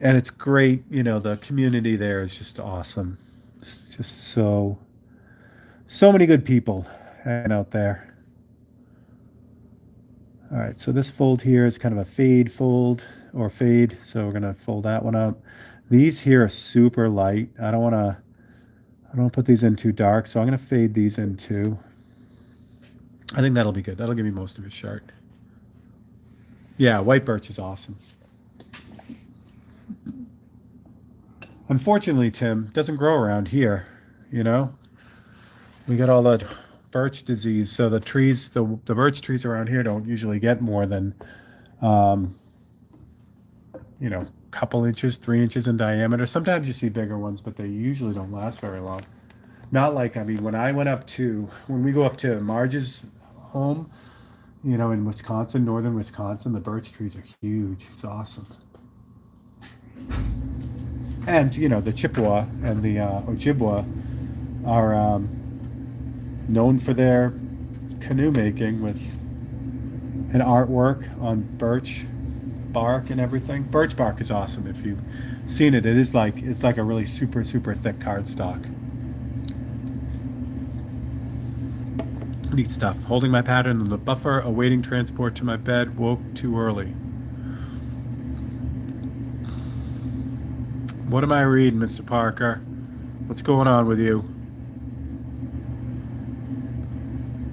And it's great. The community there is just awesome. It's just so many good people hanging out there. All right, so this fold here is kind of a fade fold or fade, so we're going to fold that one up. These here are super light. I don't want to put these in too dark, so I'm going to fade these in too. I think that'll be good. That'll give me most of his shirt. Yeah, white birch is awesome. Unfortunately, Tim, it doesn't grow around here, We got all the birch disease, so the birch trees around here don't usually get more than, couple inches, 3 inches in diameter. Sometimes you see bigger ones, but they usually don't last very long. Not like, when we go up to Marge's home, in Wisconsin, northern Wisconsin, the birch trees are huge. It's awesome. And, the Chippewa and the Ojibwa are known for their canoe making with an artwork on birch bark and everything. Birch bark is awesome. If you've seen it, it's like a really super, super thick cardstock. Neat stuff. Holding my pattern in the buffer, awaiting transport to my bed, woke too early. What am I reading, Mr. Parker? What's going on with you?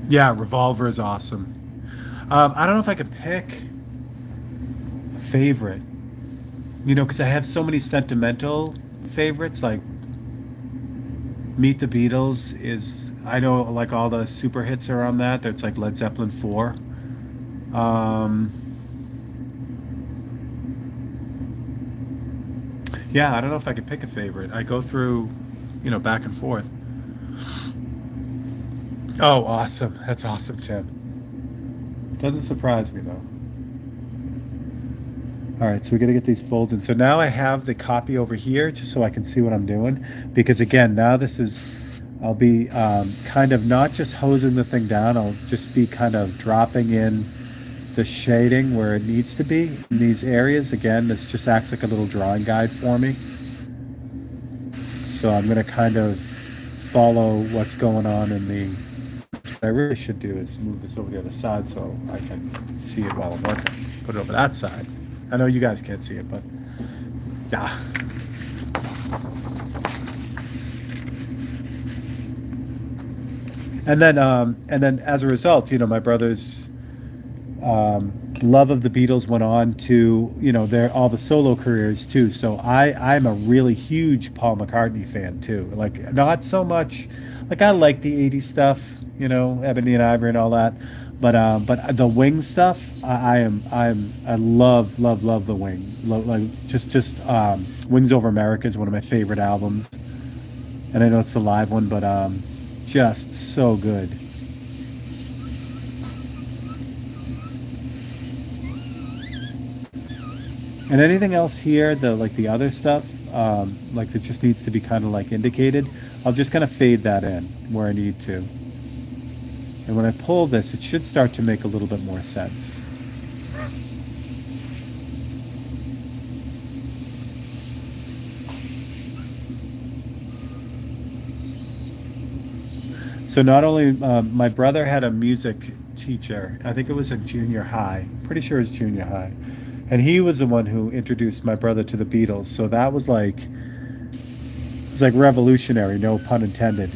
Yeah, Revolver is awesome. I don't know if I could pick a favorite, because I have so many sentimental favorites. Like Meet the Beatles is, I know like all the super hits are on that. That's like Led Zeppelin 4. Um, yeah, I don't know if I could pick a favorite. I go through, back and forth. Oh, awesome. That's awesome, Tim. Doesn't surprise me though. All right, so we got to get these folds in. So now I have the copy over here just so I can see what I'm doing. Because again, now I'll be kind of not just hosing the thing down, I'll just be kind of dropping in the shading where it needs to be in these areas. Again, this just acts like a little drawing guide for me. So I'm going to kind of follow what's going on in the. What I really should do is move this over the other side so I can see it while I'm working. Put it over that side. I know you guys can't see it, but yeah. And then as a result, my brother's love of the Beatles went on to their all the solo careers too. So I'm a really huge Paul McCartney fan too. Like not so much, like I like the '80s stuff, Ebony and Ivory and all that, but the Wing stuff, I love the Wing. Like just Wings Over America is one of my favorite albums, and I know it's the live one, but just so good. And anything else here, the other stuff, like that just needs to be kind of like indicated, I'll just kind of fade that in where I need to. And when I pull this, it should start to make a little bit more sense. So not only my brother had a music teacher, I think it was a junior high, pretty sure it was junior high, and he was the one who introduced my brother to the Beatles. So that was like revolutionary, no pun intended.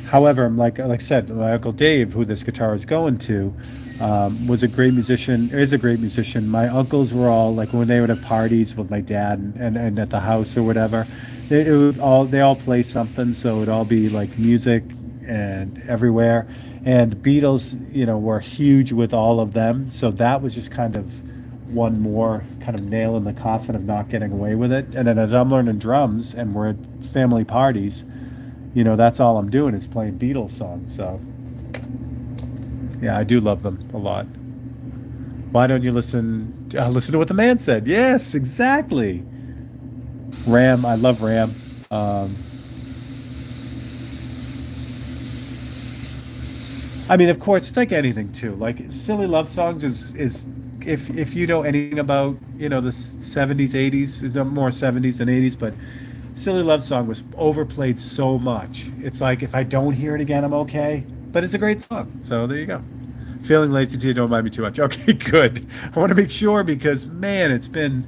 However, like I said, my uncle Dave, who this guitar is going to, was a great musician. Is a great musician. My uncles were all like when they would have parties with my dad and at the house or whatever. They all play something, so it'd all be like music and everywhere. And Beatles, were huge with all of them. So that was just kind of one more kind of nail in the coffin of not getting away with it. And then as I'm learning drums and we're at family parties, that's all I'm doing is playing Beatles songs. So yeah, I do love them a lot. Why don't you listen to what the man said? Yes, exactly. Ram, I love Ram. Um, I mean, of course, it's like anything too. Like silly love songs is if you know anything about the '70s, '80s, is more '70s than '80s, but silly love song was overplayed so much. It's like if I don't hear it again, I'm okay. But it's a great song. So there you go. Feeling lazy to you, don't mind me too much. Okay, good. I want to make sure because man, it's been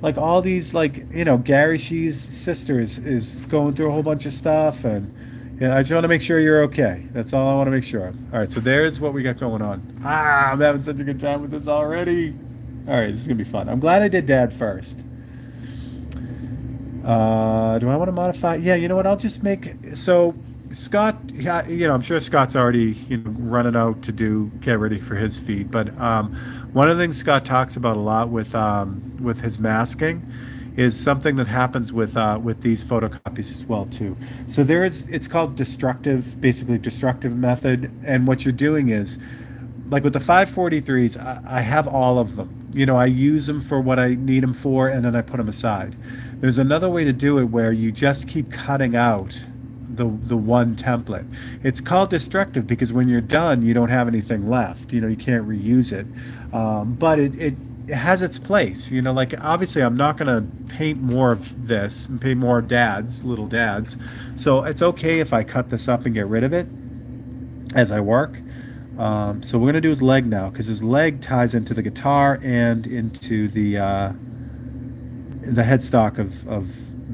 like all these like Gary Shee's sister is going through a whole bunch of stuff and yeah, I just want to make sure you're okay. That's all I want to make sure of. All right, so there's what we got going on. I'm having such a good time with this already. All right, this is gonna be fun. I'm glad I did Dad first. Do I want to modify? Yeah, you know what? I'll just make so Scott. Yeah, I'm sure Scott's already running out to get ready for his feed. But one of the things Scott talks about a lot with his masking is something that happens with these photocopies as well too. So it's called basically destructive method, and what you're doing is like with the 543s, I have all of them. I use them for what I need them for, and then I put them aside. There's another way to do it where you just keep cutting out the one template. It's called destructive because when you're done, you don't have anything left. You can't reuse it. But it has its place. Like obviously I'm not going to paint more of this and paint more little dads. So it's okay if I cut this up and get rid of it as I work. So we're going to do his leg now because his leg ties into the guitar and into the headstock of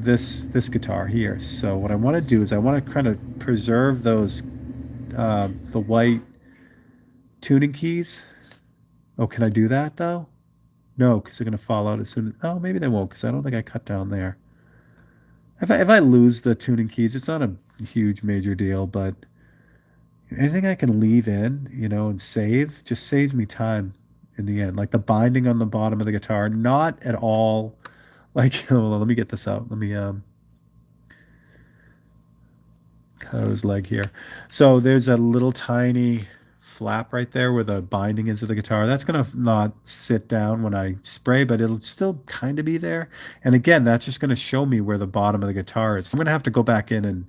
this guitar here. So what I want to do is I want to kind of preserve those the white tuning keys Oh, can I do that though? No, because they're gonna fall out as soon as. Oh, maybe they won't, because I don't think I cut down there. If I lose the tuning keys, it's not a huge major deal, but anything I can leave in, and save, just saves me time in the end. Like the binding on the bottom of the guitar, not at all like, hold on, let me get this out. Let me cut his leg here. So there's a little tiny flap right there where the binding is of the guitar. That's gonna not sit down when I spray, but it'll still kind of be there. And again, that's just gonna show me where the bottom of the guitar is. I'm gonna have to go back in and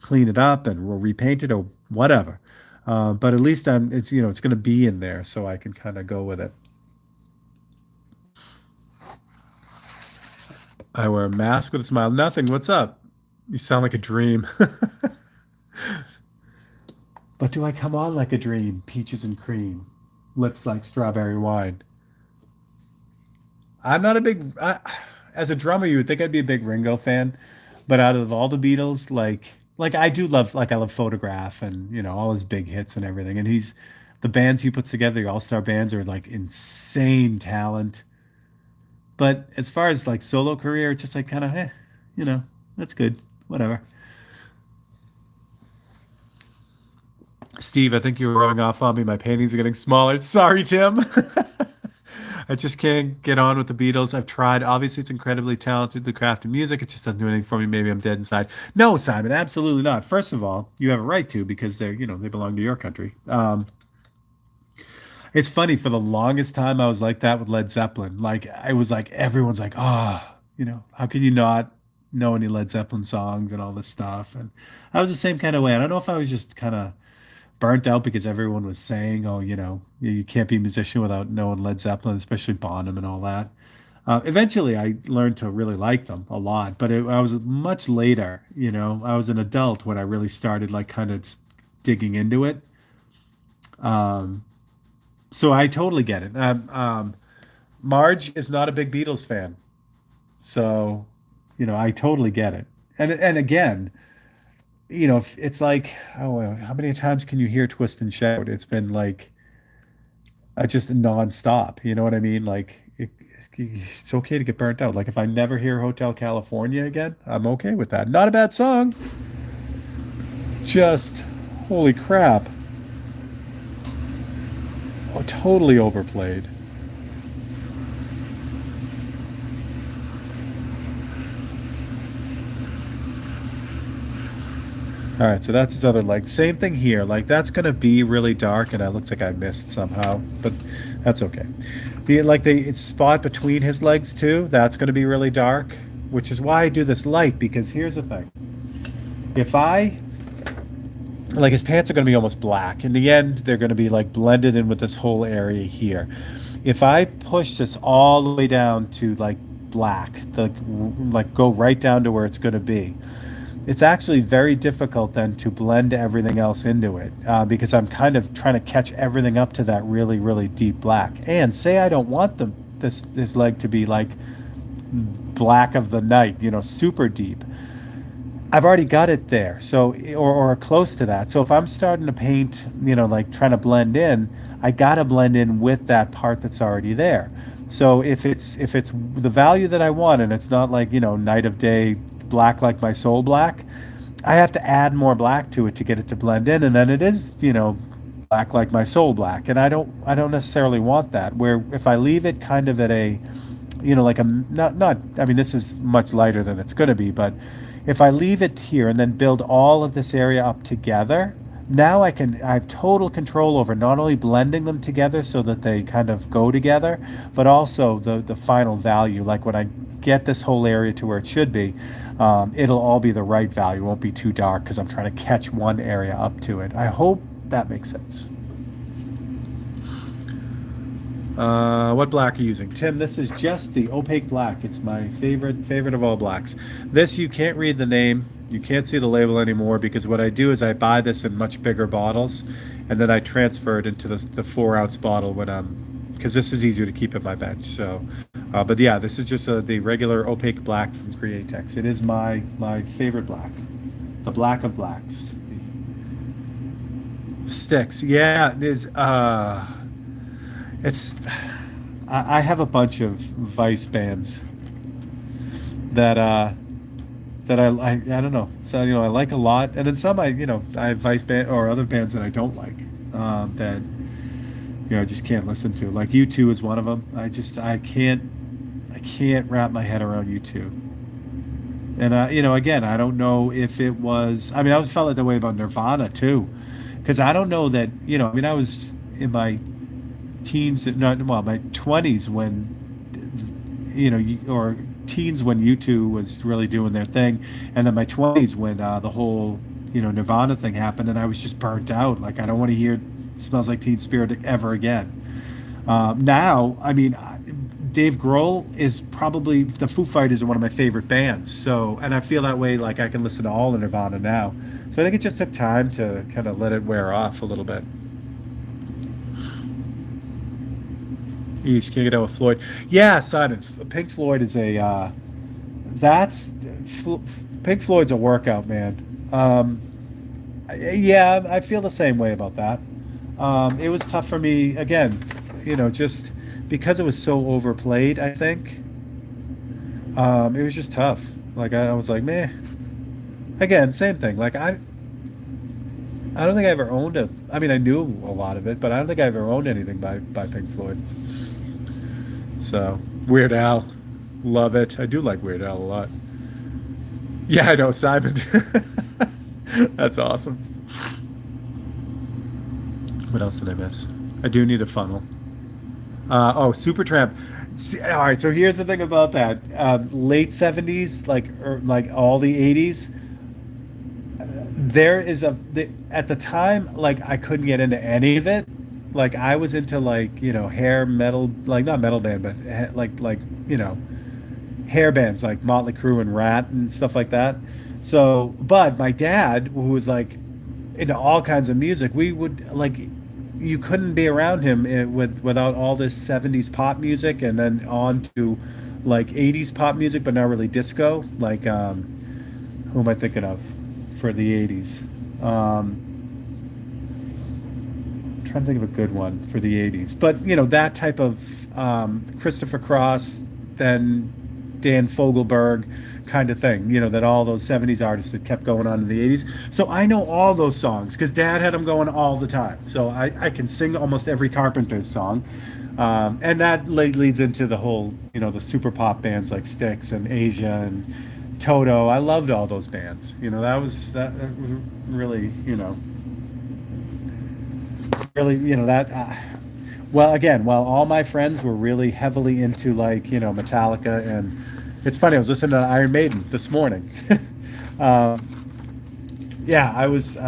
clean it up and we'll repaint it or whatever. But at least it's gonna be in there so I can kind of go with it. I wear a mask with a smile. Nothing. What's up? You sound like a dream. But do I come on like a dream? Peaches and cream, lips like strawberry wine. I'm not a big. As a drummer, you would think I'd be a big Ringo fan, but out of all the Beatles, like I do love, like I love Photograph and all his big hits and everything. And the bands he puts together, the all-star bands, are like insane talent. But as far as like solo career, it's just like kind of, that's good, whatever. Steve, I think you were rubbing off on me. My paintings are getting smaller. Sorry, Tim. I just can't get on with the Beatles. I've tried. Obviously, it's incredibly talented, the craft of music. It just doesn't do anything for me. Maybe I'm dead inside. No, Simon, absolutely not. First of all, you have a right to because they belong to your country. It's funny. For the longest time, I was like that with Led Zeppelin. Like I was like everyone's like, how can you not know any Led Zeppelin songs and all this stuff? And I was the same kind of way. I don't know if I was just kind of burnt out because everyone was saying, "Oh, you can't be a musician without knowing Led Zeppelin, especially Bonham and all that." Eventually, I learned to really like them a lot, but I was much later. I was an adult when I really started like kind of digging into it. Um, so I totally get it. Marge is not a big Beatles fan, so I totally get it. And again, it's like, oh, well, how many times can you hear Twist and Shout? It's been like just nonstop. You know what I mean? Like it's okay to get burnt out. Like if I never hear Hotel California again, I'm okay with that. Not a bad song. Just holy crap. Oh, totally overplayed. All right, so that's his other leg. Same thing here. Like that's gonna be really dark, and it looks like I missed somehow, but that's okay. The spot between his legs too. That's gonna be really dark, which is why I do this light. Because here's the thing: if I like his pants are gonna be almost black. In the end, they're gonna be like blended in with this whole area here. If I push this all the way down to like black, like go right down to where it's gonna be, it's actually very difficult then to blend everything else into it because I'm kind of trying to catch everything up to that really, really deep black. And say I don't want this leg to be like black of the night, super deep. I've already got it there, so or close to that. So if I'm starting to paint, like trying to blend in, I gotta blend in with that part that's already there. So if it's the value that I want, and it's not like night of day black like my soul black, I have to add more black to it to get it to blend in, and then it is black like my soul black, and I don't necessarily want that. Where if I leave it kind of at a like a not I mean this is much lighter than it's going to be, but if I leave it here and then build all of this area up together, now I have total control over not only blending them together so that they kind of go together, but also the final value. Like when I get this whole area to where it should be, it'll all be the right value. It won't be too dark because I'm trying to catch one area up to it. I hope that makes sense. What black are you using? Tim, this is just the opaque black. It's my favorite of all blacks. This, you can't read the name. You can't see the label anymore because what I do is I buy this in much bigger bottles and then I transfer it into the 4 ounce bottle when because this is easier to keep at my bench. So, but yeah, this is just the regular opaque black from Createx. It is my favorite black, the black of blacks. Sticks, yeah, it is. It's I have a bunch of Vice bands that I don't know. So I like a lot, and then some I have Vice band or other bands that I don't like, that I just can't listen to. Like U2 is one of them. I can't wrap my head around U2. And again, I don't know if it was. I mean, I always felt like that way about Nirvana too, because I don't know that. I mean, I was in my teens, not well, my 20s when or teens when U2 was really doing their thing, and then my 20s when the whole Nirvana thing happened, and I was just burnt out. Like I don't want to hear "Smells Like Teen Spirit" ever again. Now, I mean, Dave Grohl is probably the Foo Fighters are one of my favorite bands. So, and I feel that way. Like I can listen to all of Nirvana now. So I think it just took time to kind of let it wear off a little bit. Each can't get out with Floyd. Yeah, Simon. Pink Floyd is a that's Pink Floyd's a workout, man. Um, yeah, I feel the same way about that. It was tough for me again, just because it was so overplayed. I think it was just tough. Like I was like, meh. Again, same thing. Like I don't think I ever owned a. I mean, I knew a lot of it, but I don't think I ever owned anything by Pink Floyd. So Weird Al, love it. I do like Weird Al a lot. Yeah, I know Simon. That's awesome. What else did I miss? I do need a funnel. Oh, Supertramp. See, all right, so here's the thing about that. Late '70s, like all the '80s. There is at the time, like I couldn't get into any of it. Like I was into like hair metal, like not metal band, but like hair bands like Motley Crue and Rat and stuff like that. So, but my dad, who was like into all kinds of music, we would like you couldn't be around him without all this '70s pop music, and then on to like '80s pop music, but not really disco. Like who am I thinking of for the '80s? Trying to think of a good one for the '80s, but that type of Christopher Cross, then Dan Fogelberg kind of thing. That all those '70s artists that kept going on in the '80s. So I know all those songs because Dad had them going all the time. So I can sing almost every Carpenters song, and that leads into the whole the super pop bands like Styx and Asia and Toto. I loved all those bands. That was really really that well again while all my friends were really heavily into like Metallica, and it's funny, I was listening to Iron Maiden this morning. um, yeah, I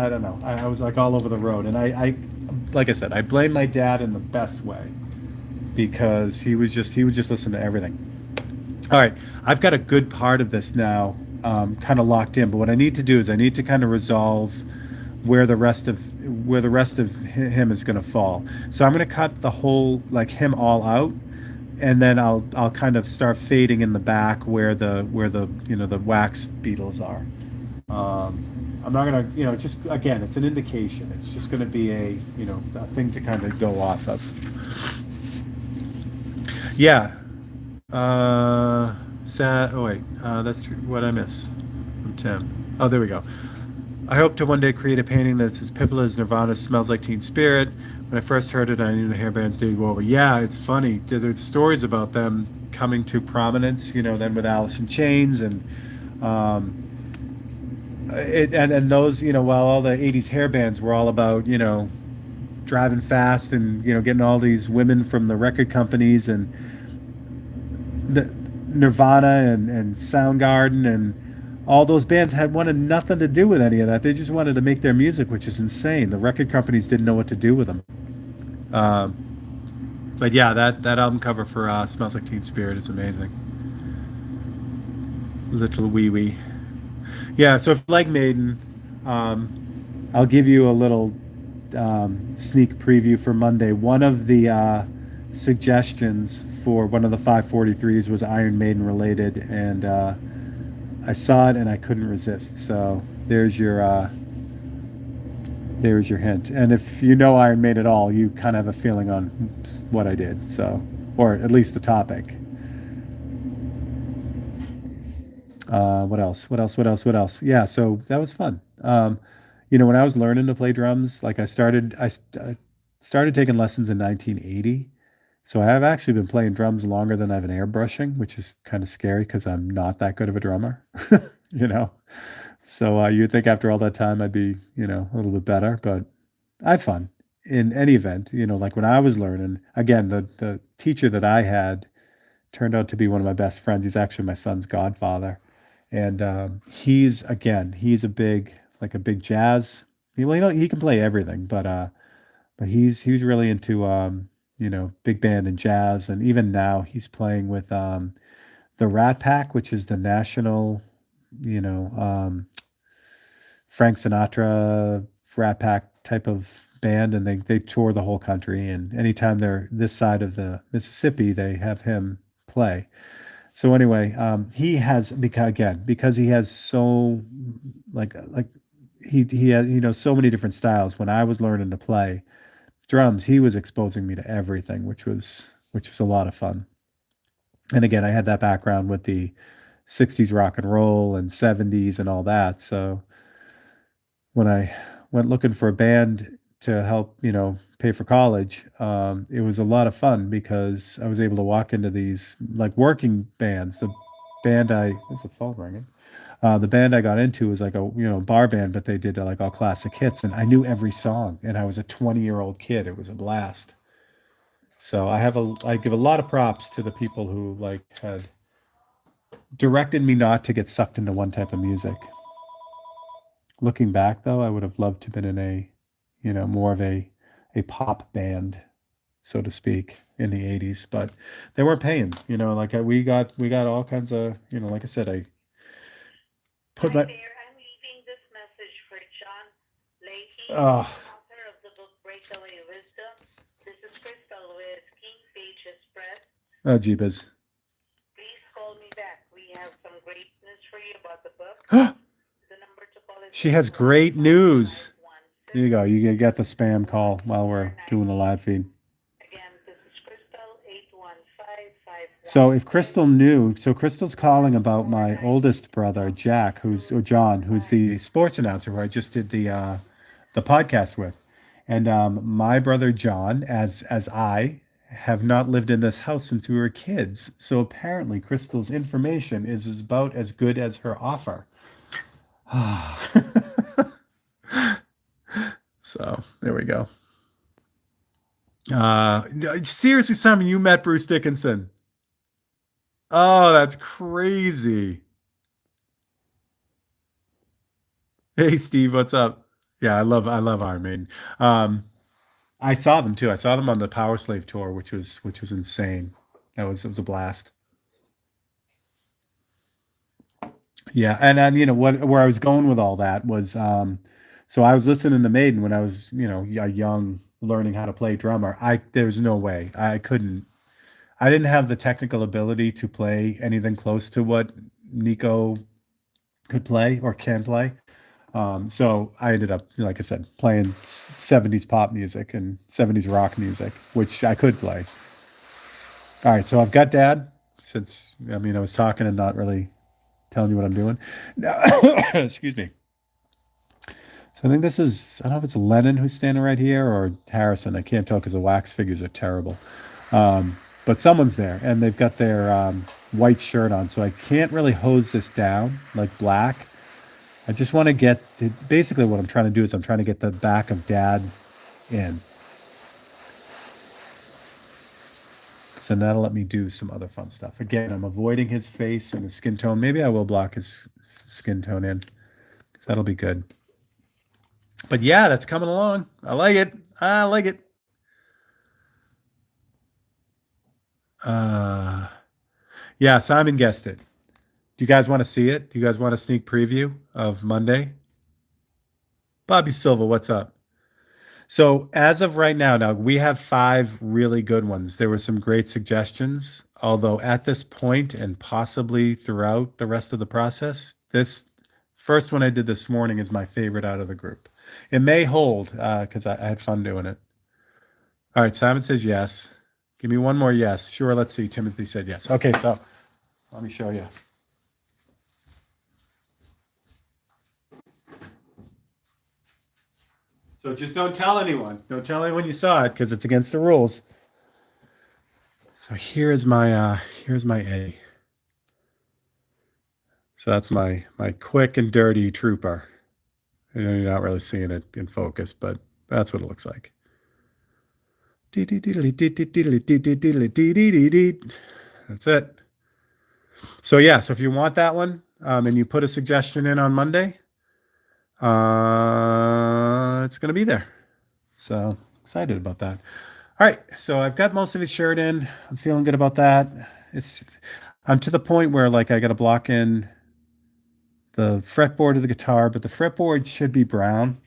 don't know, I was like all over the road, and I like I said, I blame my dad in the best way because he would just listen to everything. All right, I've got a good part of this now, kind of locked in, but what I need to do is I need to kind of resolve where the rest of him is going to fall. So I'm going to cut the whole like him all out, and then I'll kind of start fading in the back where the the wax beetles are. I'm not gonna just again, it's an indication. It's just going to be a thing to kind of go off of. Yeah. Oh wait, that's true. What I miss from Tim. Oh, there we go. I hope to one day create a painting that's as pivotal as Nirvana's "Smells Like Teen Spirit." When I first heard it, I knew the hair bands did go over. Yeah, it's funny. There's stories about them coming to prominence. Then with Alice in Chains um, and those. While all the '80s hair bands were all about driving fast and getting all these women from the record companies and the Nirvana and Soundgarden and all those bands wanted nothing to do with any of that. They just wanted to make their music, which is insane. The record companies didn't know what to do with them. Um, but yeah, that album cover for "Smells Like Teen Spirit" is amazing. Little wee wee. Yeah. So if you like Maiden, I'll give you a little sneak preview for Monday. One of the suggestions for one of the 543s was Iron Maiden related, and I saw it and I couldn't resist. So there's your There's your hint. And if you know Iron Maiden at all, you kind of have a feeling on what I did. So, or at least the topic. What else? What else? What else? What else? Yeah. So that was fun. When I was learning to play drums, like I started taking lessons in 1980. So I have actually been playing drums longer than I've been airbrushing, which is kind of scary because I'm not that good of a drummer, you know. So you'd think after all that time I'd be, a little bit better, but I have fun. In any event, like when I was learning, again, the teacher that I had turned out to be one of my best friends. He's actually my son's godfather, and he's a big like a big jazz. Well, he can play everything, but he's really into big band and jazz, and even now he's playing with the Rat Pack, which is the national, you know, um, Frank Sinatra Rat Pack type of band, and they tour the whole country. And anytime they're this side of the Mississippi, they have him play. So anyway, he has because he has so like he has so many different styles. When I was learning to play drums, he was exposing me to everything, which was a lot of fun. And again, I had that background with the 60s rock and roll and 70s and all that. So when I went looking for a band to help, pay for college, it was a lot of fun because I was able to walk into these like working bands. There's a phone ringing. The band I got into was like a bar band, but they did like all classic hits, and I knew every song. And I was a 20-year-old kid. It was a blast. So I give a lot of props to the people who like had directed me not to get sucked into one type of music. Looking back though, I would have loved to have been in more of a pop band, so to speak, in the 80s, but they weren't paying, like we got all kinds of, like I said, I put Hi my there, I'm leaving this message for John Leahy, oh author of the book Breakaway Wisdom. This is Crystal with King Pages Press. oh jeebus. Please call me back. We have some great news for you about the book. The number to call is She eight has one great five news. five one There you six go. You get the spam one call while four we're nine doing the eight. live feed. Again, this is Crystal 815 So if Crystal knew, so Crystal's calling about my oldest brother, Jack, or John, who's the sports announcer who I just did the podcast with. And my brother John, as I have not lived in this house since we were kids. So apparently Crystal's information is about as good as her offer. So there we go. Uh, Seriously, Simon, you met Bruce Dickinson. Oh, that's crazy. Hey Steve, what's up? Yeah, I love Iron Maiden. Um, I saw them too. I saw them on the Power Slave tour, which was insane. It was a blast. Yeah, and where I was going with all that was so I was listening to Maiden when I was a young learning how to play drummer. There was no way I couldn't. I didn't have the technical ability to play anything close to what Nico could play or can play. So I ended up, like I said, playing 70s pop music and 70s rock music, which I could play. All right, so I've got Dad. Since I was talking and not really telling you what I'm doing. No, excuse me. So I think this is, I don't know if it's Lennon who's standing right here or Harrison. I can't tell because the wax figures are terrible. But someone's there and they've got their white shirt on. So I can't really hose this down like black. I just want to basically what I'm trying to do is I'm trying to get the back of Dad in. So that'll let me do some other fun stuff. Again, I'm avoiding his face and his skin tone. Maybe I will block his skin tone in. That'll be good. But yeah, that's coming along. I like it. I like it. Uh, yeah, Simon guessed it. Do you guys want to see it? Do you guys want a sneak preview of Monday? Bobby Silva, what's up? So as of right now, we have five really good ones. There were some great suggestions, although at this point and possibly throughout the rest of the process, this first one I did this morning is my favorite out of the group. It may hold because I had fun doing it. All right, Simon says yes. Give me one more yes. Sure, let's see. Timothy said yes. Okay, so let me show you. So just don't tell anyone. Don't tell anyone you saw it because it's against the rules. So here's my A. So that's my quick and dirty trooper. I know you're not really seeing it in focus, but that's what it looks like. That's it. So yeah, so if you want that one, and you put a suggestion in on Monday, it's gonna be there. So excited about that. All right, so I've got most of his shirt in. I'm feeling good about that. I'm to the point where like I got to block in the fretboard of the guitar, but the fretboard should be brown.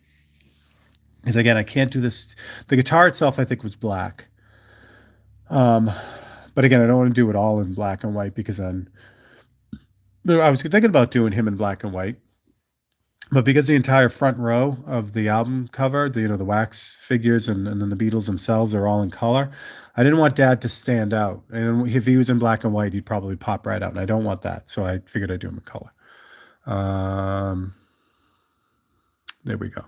Because again, I can't do this. The guitar itself, I think, was black. Um, but again, I don't want to do it all in black and white because then I was thinking about doing him in black and white, but because the entire front row of the album cover, the wax figures and then the Beatles themselves are all in color, I didn't want Dad to stand out. And if he was in black and white, he'd probably pop right out, and I don't want that. So I figured I'd do him in color. There we go.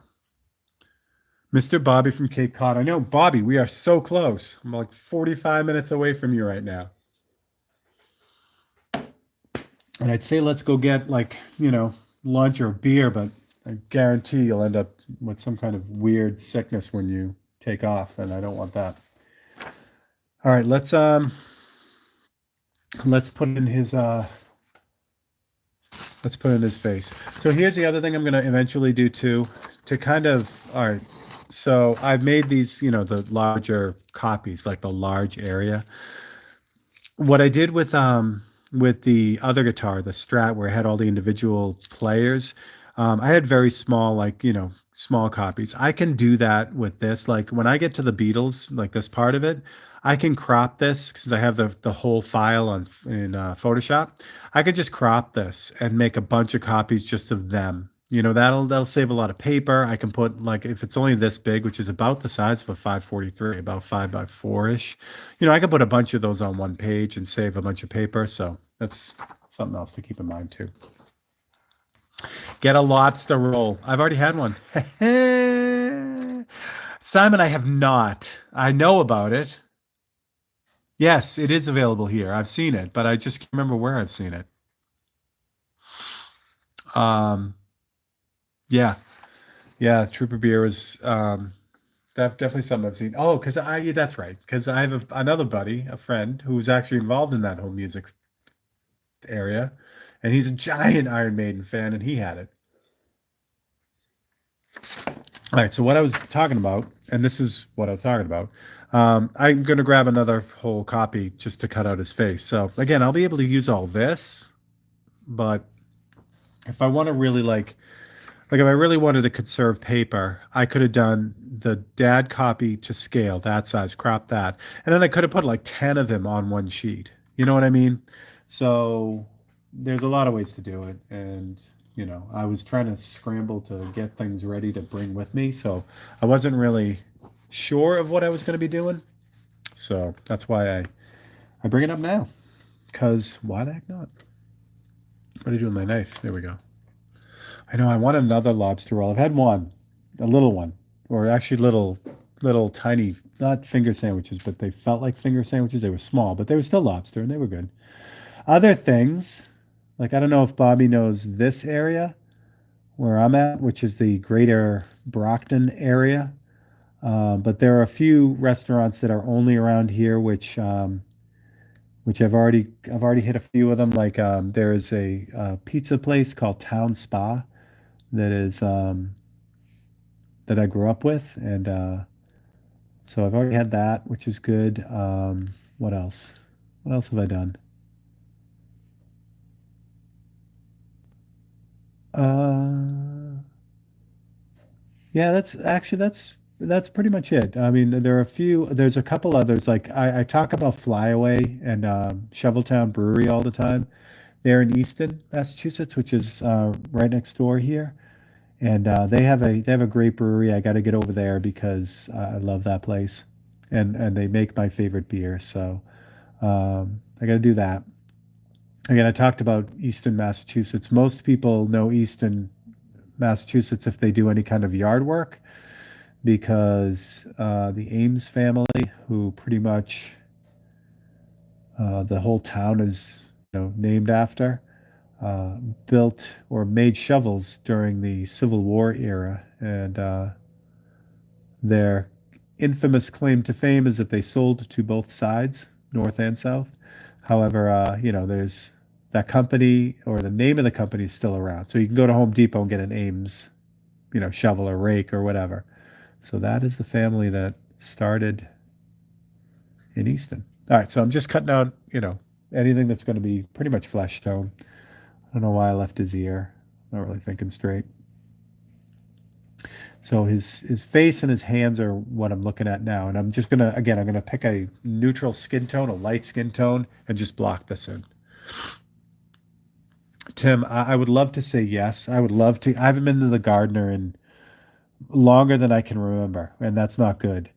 Mr. Bobby from Cape Cod. I know, Bobby, we are so close. I'm like 45 minutes away from you right now. And I'd say let's go get lunch or beer, but I guarantee you'll end up with some kind of weird sickness when you take off, and I don't want that. All right, let's put in his face. So here's the other thing I'm going to eventually do too, to kind of, all right, so I've made these, the larger copies, like the large area. What I did with the other guitar, the Strat, where I had all the individual players, I had very small, small copies. I can do that with this. Like when I get to the Beatles, like this part of it, I can crop this because I have the whole file in Photoshop. I could just crop this and make a bunch of copies just of them. That'll save a lot of paper. I can put if it's only this big, which is about the size of a 543, about 5x4-ish. I could put a bunch of those on one page and save a bunch of paper. So that's something else to keep in mind too. Get a lobster roll. I've already had one. Simon, I have not. I know about it. Yes, it is available here. I've seen it, but I just can't remember where I've seen it. Yeah. Yeah, Trooper beer is definitely something I've seen. Oh, that's right. Because I have another buddy, a friend, who's actually involved in that whole music area, and he's a giant Iron Maiden fan, and he had it. All right, so what I was talking about, and this is what I was talking about, I'm going to grab another whole copy just to cut out his face. So again, I'll be able to use all this, but if I want to really if I really wanted to conserve paper, I could have done the Dad copy to scale, that size, crop that. And then I could have put like 10 of them on one sheet. You know what I mean? So there's a lot of ways to do it. And, I was trying to scramble to get things ready to bring with me. So I wasn't really sure of what I was going to be doing. So that's why I bring it up now. Because why the heck not? What do I do with my knife? There we go. I know I want another lobster roll. I've had one, a little one, or actually little tiny, not finger sandwiches, but they felt like finger sandwiches. They were small, but they were still lobster and they were good. Other things, I don't know if Bobby knows this area where I'm at, which is the greater Brockton area. But there are a few restaurants that are only around here, which I've already hit a few of them. There is a pizza place called Town Spa that is that I grew up with, and so I've already had that, which is good. What else? What else have I done? Yeah, that's pretty much it. I mean, there's a couple others. Like I talk about Flyaway and Shoveltown Brewery all the time. They're in Easton, Massachusetts, which is right next door here. and they have a great brewery. I got to get over there because I love that place, and they make my favorite beer. So I got to do that. Again, I talked about Easton, Massachusetts. Most people know Easton, Massachusetts if they do any kind of yard work because the Ames family, who pretty much the whole town is named after, uh, built or made shovels during the Civil War era, and their infamous claim to fame is that they sold to both sides, North and South. However, there's that company or the name of the company is still around, so you can go to Home Depot and get an Ames, shovel or rake or whatever. So that is the family that started in Easton. All right, so I'm just cutting out, anything that's going to be pretty much flesh tone. I don't know why I left his ear. Not really thinking straight. So his face and his hands are what I'm looking at now, and I'm gonna pick a neutral skin tone, a light skin tone, and just block this in. Tim, I would love to say yes. I would love to. I haven't been to the gardener in longer than I can remember, and that's not good.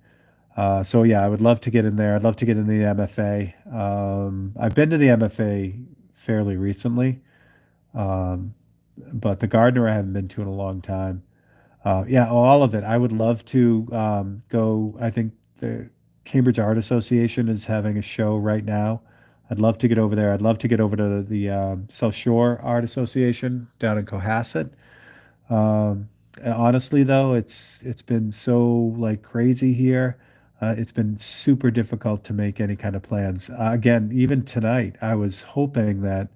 So yeah, I would love to get in there. I'd love to get in the MFA. I've been to the MFA fairly recently, um, but the gardener I haven't been to in a long time. Yeah, all of it. I would love to go. I think the Cambridge Art Association is having a show right now. I'd love to get over there. I'd love to get over to the South Shore Art Association down in Cohasset. Um, Honestly, though, it's been so like crazy here. It's been super difficult to make any kind of plans. Again, even tonight, I was hoping that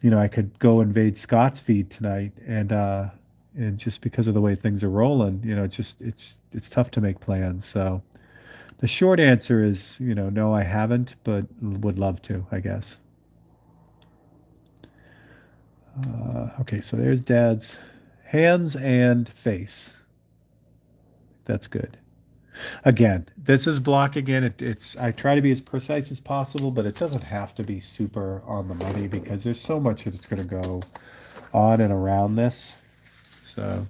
I could go invade Scott's feed tonight, and just because of the way things are rolling, it's tough to make plans. So the short answer is, no, I haven't, but would love to, I guess. Okay, so there's Dad's hands and face. That's good. Again, this is blocking in. It's I try to be as precise as possible, but it doesn't have to be super on the money because there's so much that it's going to go on and around this. So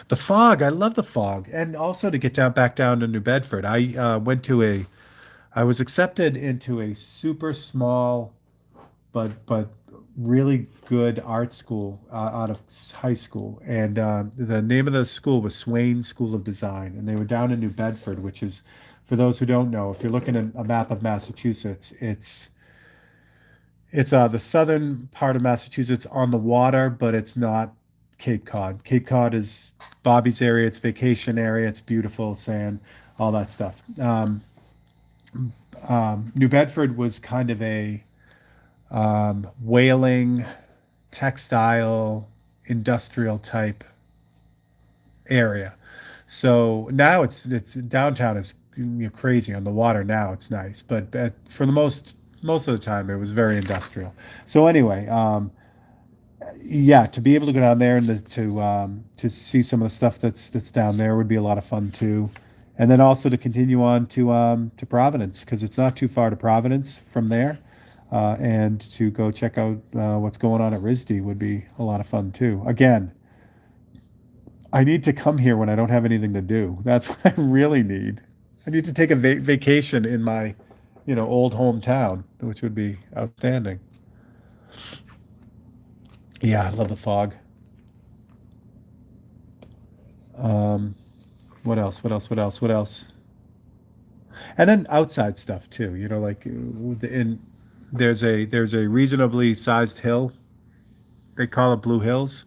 the fog, I love the fog, and also to get down back down to New Bedford. I was accepted into a super small but really good art school out of high school, and the name of the school was Swain School of Design, and they were down in New Bedford, which is, for those who don't know, if you're looking at a map of Massachusetts, it's the southern part of Massachusetts on the water, but it's not Cape Cod. Cape Cod is Bobby's area. It's vacation area. It's beautiful sand, all that stuff. New Bedford was kind of a whaling, textile, industrial type area. So now it's downtown is crazy on the water. Now it's nice, but for the most of the time it was very industrial. So anyway, yeah, to be able to go down there and to see some of the stuff that's down there would be a lot of fun too. And then also to continue on to Providence because it's not too far to Providence from there. And to go check out what's going on at RISD would be a lot of fun too. Again, I need to come here when I don't have anything to do. That's what I really need. I need to take a vacation in my, old hometown, which would be outstanding. Yeah, I love the fog. Um, what else? What else? What else? What else? And then outside stuff too. Like there's a reasonably sized hill. They call it Blue Hills,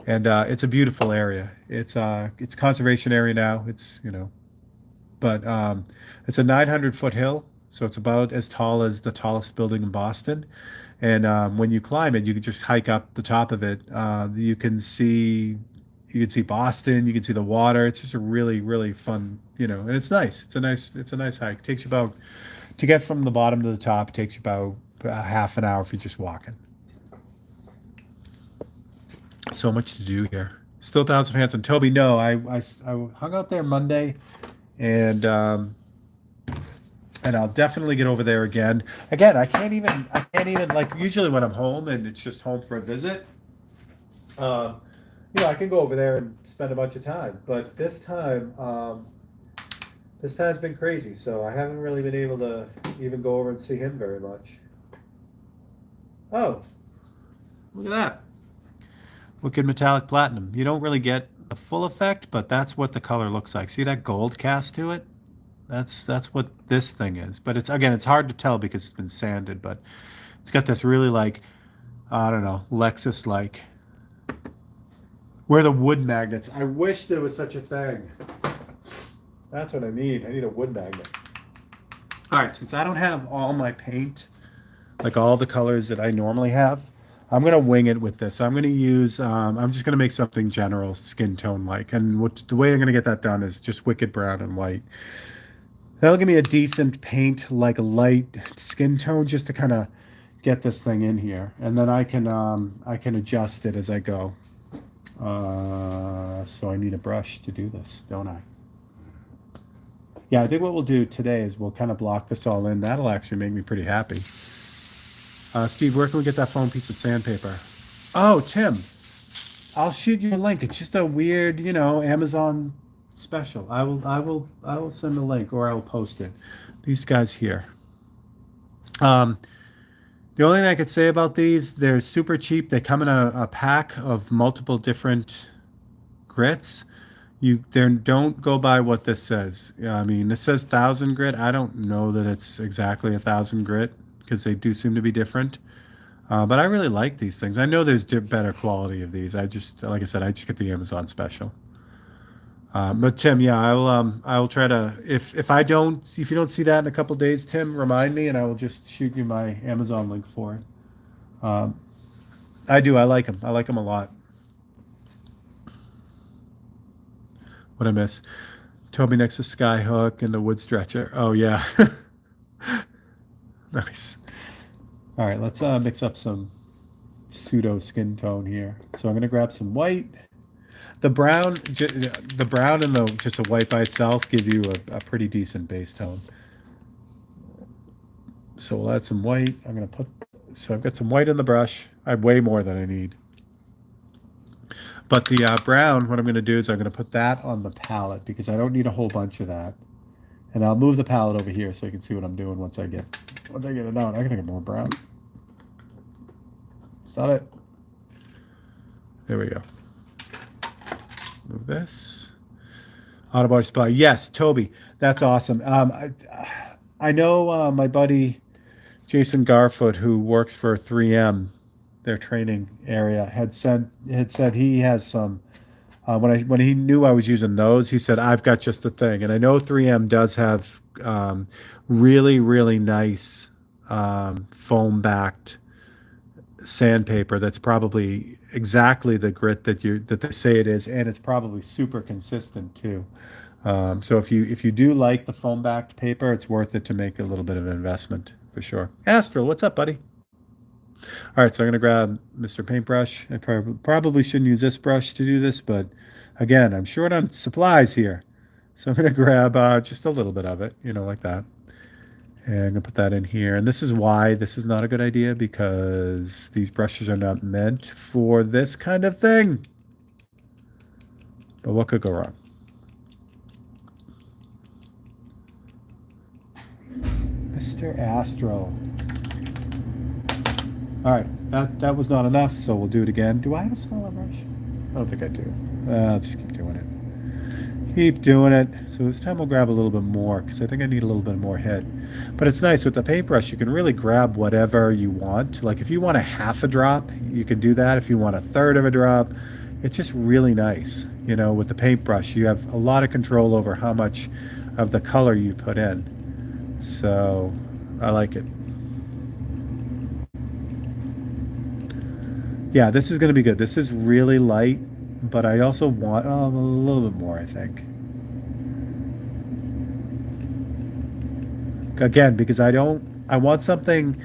and it's a beautiful area. It's conservation area now. But it's a 900-foot hill, so it's about as tall as the tallest building in Boston. And when you climb it, you can just hike up the top of it. You can see Boston. You can see the water. It's just a really really fun, and it's nice. It's a nice hike. It takes you about to get from the bottom to the top. It takes you about half an hour if you're just walking. So much to do here. Still Towns of Hanson. Toby, no, I hung out there Monday, and I'll definitely get over there again. Again, I can't even like usually when I'm home and it's just home for a visit. Um, I can go over there and spend a bunch of time, but this time's been crazy, so I haven't really been able to even go over and see him very much. Oh, look at that. Wicked metallic platinum. You don't really get the full effect, but that's what the color looks like. See that gold cast to it? That's what this thing is. But it's hard to tell because it's been sanded, but it's got this really like, I don't know, Lexus like. Where the wood magnets. I wish there was such a thing. That's what I need. I need a wood magnet. All right, since I don't have all my paint, like all the colors that I normally have, I'm gonna wing it with this. I'm gonna use. I'm just gonna make something general skin tone like, and the way I'm gonna get that done is just wicked brown and white. That'll give me a decent paint, like a light skin tone, just to kind of get this thing in here, and then I can adjust it as I go. So I need a brush to do this, don't I? Yeah, I think what we'll do today is we'll kind of block this all in. That'll actually make me pretty happy. Steve, where can we get that foam piece of sandpaper? Oh, Tim, I'll shoot you a link. It's just a weird, Amazon special. I will send a link or I will post it. These guys here. The only thing I could say about these, they're super cheap. They come in a pack of multiple different grits. Don't go by what this says. I mean, this says 1,000 grit. I don't know that it's exactly 1,000 grit because they do seem to be different. But I really like these things. I know there's better quality of these. Like I said, I just get the Amazon special. But Tim, yeah, I will try to. If you don't see that in a couple days, Tim, remind me, and I will just shoot you my Amazon link for it. I do. I like them. I like them a lot. What I miss? Toby next to Skyhook and the wood stretcher. Oh yeah, nice. All right, let's mix up some pseudo skin tone here. So I'm gonna grab some white. The brown and just the white by itself give you a pretty decent base tone. So we'll add some white. So I've got some white in the brush. I have way more than I need. But the brown, what I'm going to do is I'm going to put that on the palette because I don't need a whole bunch of that. And I'll move the palette over here so you can see what I'm doing once I get it out. I'm going to get more brown. Is that it? There we go. Move this. Auto body supply. Yes, Toby. That's awesome. I know my buddy Jason Garfoot, who works for 3M, their training area, had said he has some. When he knew I was using those, he said I've got just the thing. And I know 3M does have really really nice foam backed sandpaper that's probably exactly the grit that they say it is, and it's probably super consistent too. So if you do like the foam backed paper, it's worth it to make a little bit of an investment for sure. Astral, what's up, buddy? All right, so I'm gonna grab Mr. Paintbrush. I probably shouldn't use this brush to do this, but again, I'm short on supplies here, so I'm gonna grab just a little bit of it, like that. And I'm gonna put that in here. And this is why this is not a good idea, because these brushes are not meant for this kind of thing. But what could go wrong? Mr. Astro. All right, that was not enough, so we'll do it again. Do I have a smaller brush? I don't think I do. I'll just keep doing it. Keep doing it. So this time we'll grab a little bit more, because I think I need a little bit more hit. But it's nice with the paintbrush, you can really grab whatever you want. Like if you want a half a drop, you can do that. If you want a third of a drop, it's just really nice. With the paintbrush, you have a lot of control over how much of the color you put in. So I like it. Yeah, this is going to be good. This is really light, but I also want a little bit more, I think. Again, because I want something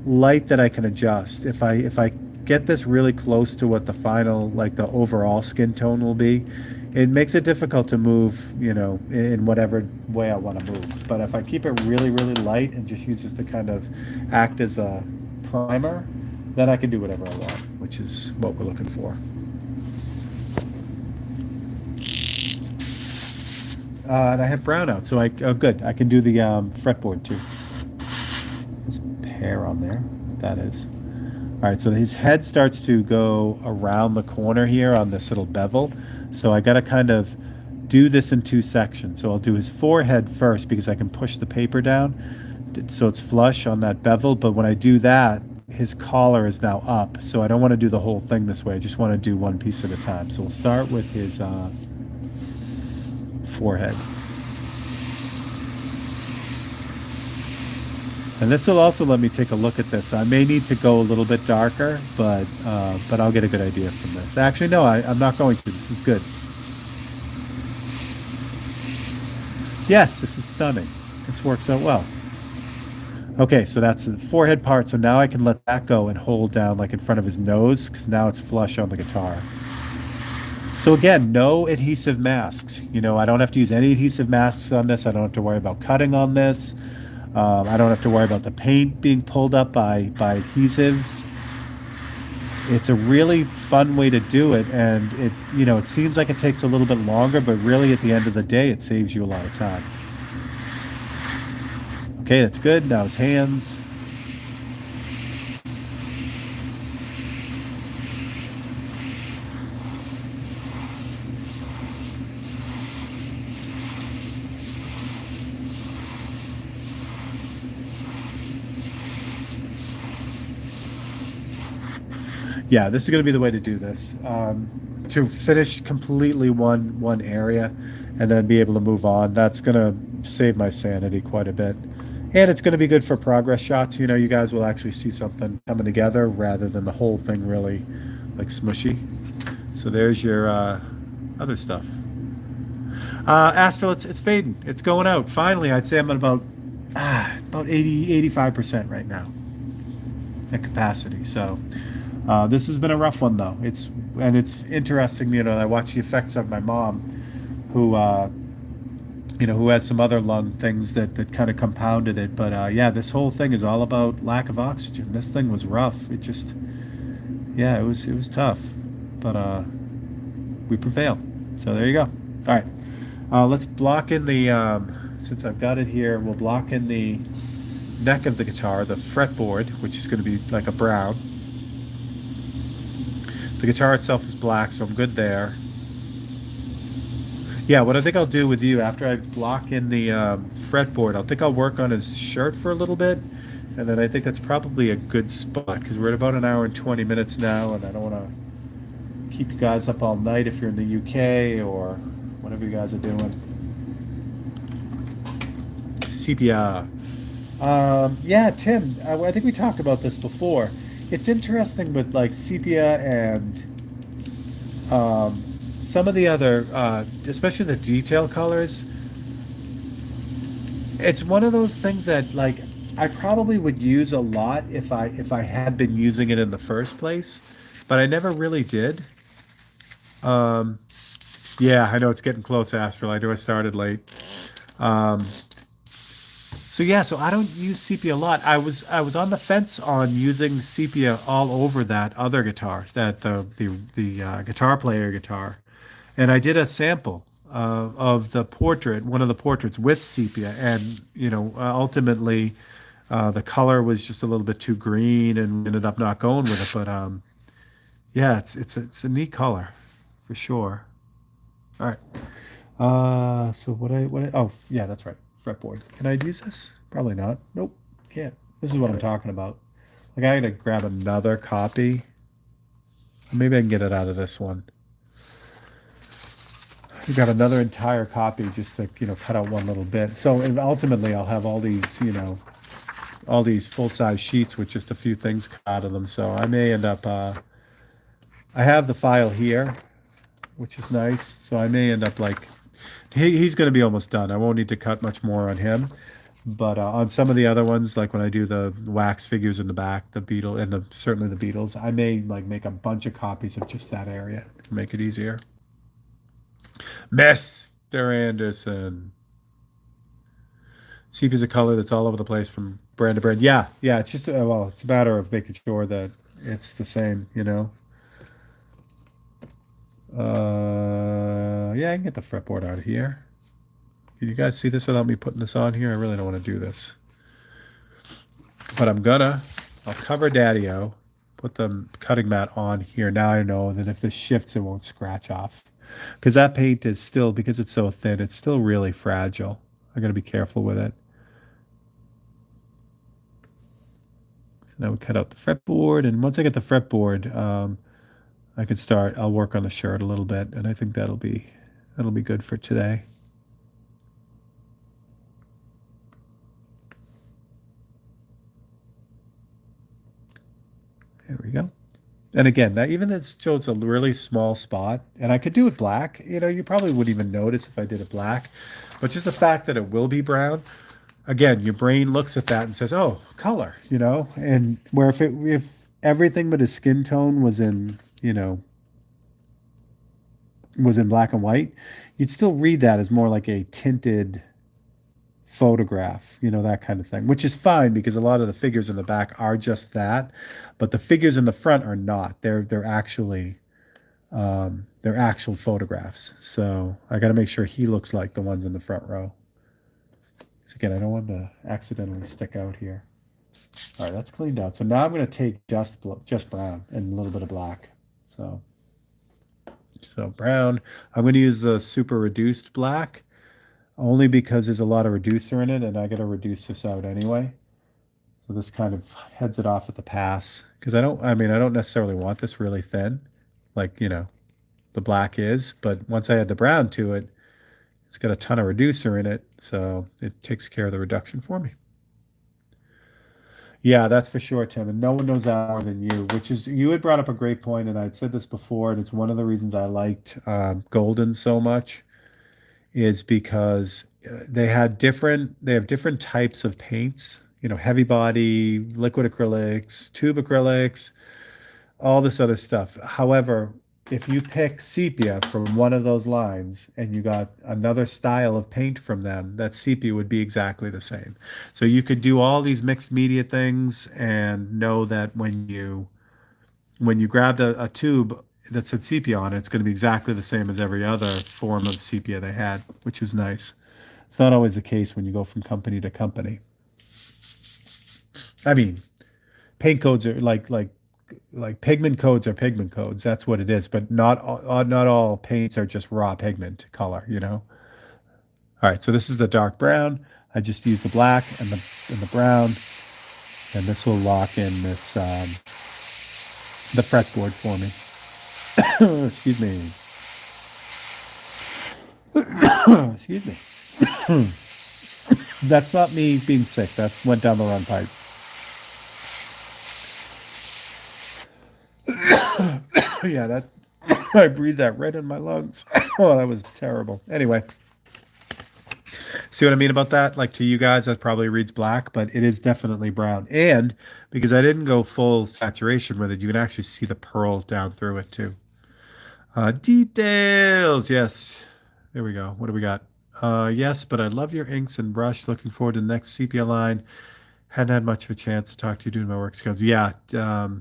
light that I can adjust. If I get this really close to what the final, like the overall skin tone will be, it makes it difficult to move, in whatever way I want to move. But if I keep it really, really light and just use this to kind of act as a primer, then I can do whatever I want, which is what we're looking for. and I have brown out, so oh good, I can do the fretboard too. There's pear on there. That is. All right, so his head starts to go around the corner here on this little bevel. So I got to kind of do this in two sections. So I'll do his forehead first because I can push the paper down so it's flush on that bevel. But when I do that, his collar is now up. So I don't want to do the whole thing this way. I just want to do one piece at a time. So we'll start with his forehead. And this will also let me take a look at this. I may need to go a little bit darker, but I'll get a good idea from this. Actually, no, I'm not going to. This is good. Yes, this is stunning. This works out well. Okay, so that's the forehead part. So now I can let that go and hold down like in front of his nose because now it's flush on the guitar. So again, no adhesive masks. You know, I don't have to use any adhesive masks on this. I don't have to worry about cutting on this. I don't have to worry about the paint being pulled up by adhesives. It's a really fun way to do it, and it seems like it takes a little bit longer, but really at the end of the day, it saves you a lot of time. Okay, that's good. Now his hands. Yeah, this is going to be the way to do this. To finish completely one area and then be able to move on. That's going to save my sanity quite a bit. And it's going to be good for progress shots. You know, you guys will actually see something coming together rather than the whole thing really like smushy. So there's your other stuff. Astral, it's fading. It's going out. Finally, I'd say I'm at about 85% right now at capacity. So this has been a rough one though. It's interesting. You know, I watch the effects of my mom, who who has some other lung things that kind of compounded it. But yeah, this whole thing is all about lack of oxygen. This thing was rough. It just, yeah, it was tough. But we prevail. So there you go. All right, let's block in the since I've got it here. We'll block in the neck of the guitar, the fretboard, which is going to be like a brown. The guitar itself is black, so I'm good there. Yeah, what I think I'll do with you after I block in the fretboard, I'll work on his shirt for a little bit, and then I think that's probably a good spot because we're at about an hour and 20 minutes now, and I don't want to keep you guys up all night if you're in the UK or whatever you guys are doing. Sepia. Yeah, Tim, I think we talked about this before. It's interesting with like sepia and some of the other, especially the detail colors. It's one of those things that like I probably would use a lot if I had been using it in the first place, but I never really did. Yeah, I know it's getting close, Astral. I know I started late. So yeah, so I don't use sepia a lot. I was on the fence on using sepia all over that other guitar, that the guitar player guitar, and I did a sample of the portrait, one of the portraits with sepia, and ultimately the color was just a little bit too green and ended up not going with it. But yeah, it's a neat color for sure. All right. So oh yeah, that's right. Fretboard. Can I use this? Probably not. Nope. Can't. This is what I'm talking about. Like I gotta grab another copy. Maybe I can get it out of this one. We got another entire copy just to cut out one little bit. So ultimately I'll have all these all these full-size sheets with just a few things cut out of them. So I may end up I have the file here, which is nice. So I may end up like he's going to be almost done. I won't need to cut much more on him, but on some of the other ones, like when I do the wax figures in the back, the Beatles and certainly the Beatles, I may like make a bunch of copies of just that area to make it easier. Mr. Anderson. Sepia is a color that's all over the place from brand to brand. Yeah, it's just it's a matter of making sure that it's the same, yeah, I can get the fretboard out of here. Can you guys see this without me putting this on here? I really don't want to do this. But I'll cover Daddy-O, put the cutting mat on here. Now I know that if this shifts, it won't scratch off. Because that paint is still, because it's so thin, it's still really fragile. I got to be careful with it. So now we cut out the fretboard, and once I get the fretboard, I can start. I'll work on the shirt a little bit, and I think that'll be good for today. There we go. And again, that even this shows a really small spot, and I could do it black. You know, you probably wouldn't even notice if I did it black, but just the fact that it will be brown, again, your brain looks at that and says, "Oh, color," you know. And where if everything but his skin tone was in, you know, was in black and white, you'd still read that as more like a tinted photograph, you know, that kind of thing, which is fine because a lot of the figures in the back are just that, but the figures in the front are not. They're actually they're actual photographs. So I got to make sure he looks like the ones in the front row. Because again, I don't want to accidentally stick out here. All right, that's cleaned out. So now I'm going to take just brown and a little bit of black. So brown. I'm going to use the super reduced black, only because there's a lot of reducer in it, and I got to reduce this out anyway. So this kind of heads it off at the pass, because I don't necessarily want this really thin, like, you know, the black is, but once I add the brown to it, it's got a ton of reducer in it, so it takes care of the reduction for me. Yeah, that's for sure, Tim, and no one knows that more than you, which is, you had brought up a great point, and I'd said this before, and it's one of the reasons I liked Golden so much, is because they have different types of paints, you know, heavy body, liquid acrylics, tube acrylics, all this other stuff. However, if you pick sepia from one of those lines and you got another style of paint from them, that sepia would be exactly the same. So you could do all these mixed media things and know that when you grabbed a tube that said sepia on it, it's going to be exactly the same as every other form of sepia they had, which was nice. It's not always the case when you go from company to company. I mean, paint codes are like pigment codes are pigment codes. That's what it is. But not all paints are just raw pigment color, you know. All right, so this is the dark brown. I just used the black and the brown, and this will lock in this the fretboard for me. Excuse me. Excuse me. That's not me being sick. That went down the wrong pipe. Yeah, that I breathed that right in my lungs. Oh, that was terrible. Anyway, see what I mean about that? Like, to you guys, that probably reads black, but it is definitely brown. And because I didn't go full saturation with it, you can actually see the pearl down through it too. Details, yes. There we go. What do we got? Yes, but I love your inks and brush. Looking forward to the next sepia line. Hadn't had much of a chance to talk to you due to my work skills. Yeah, yeah.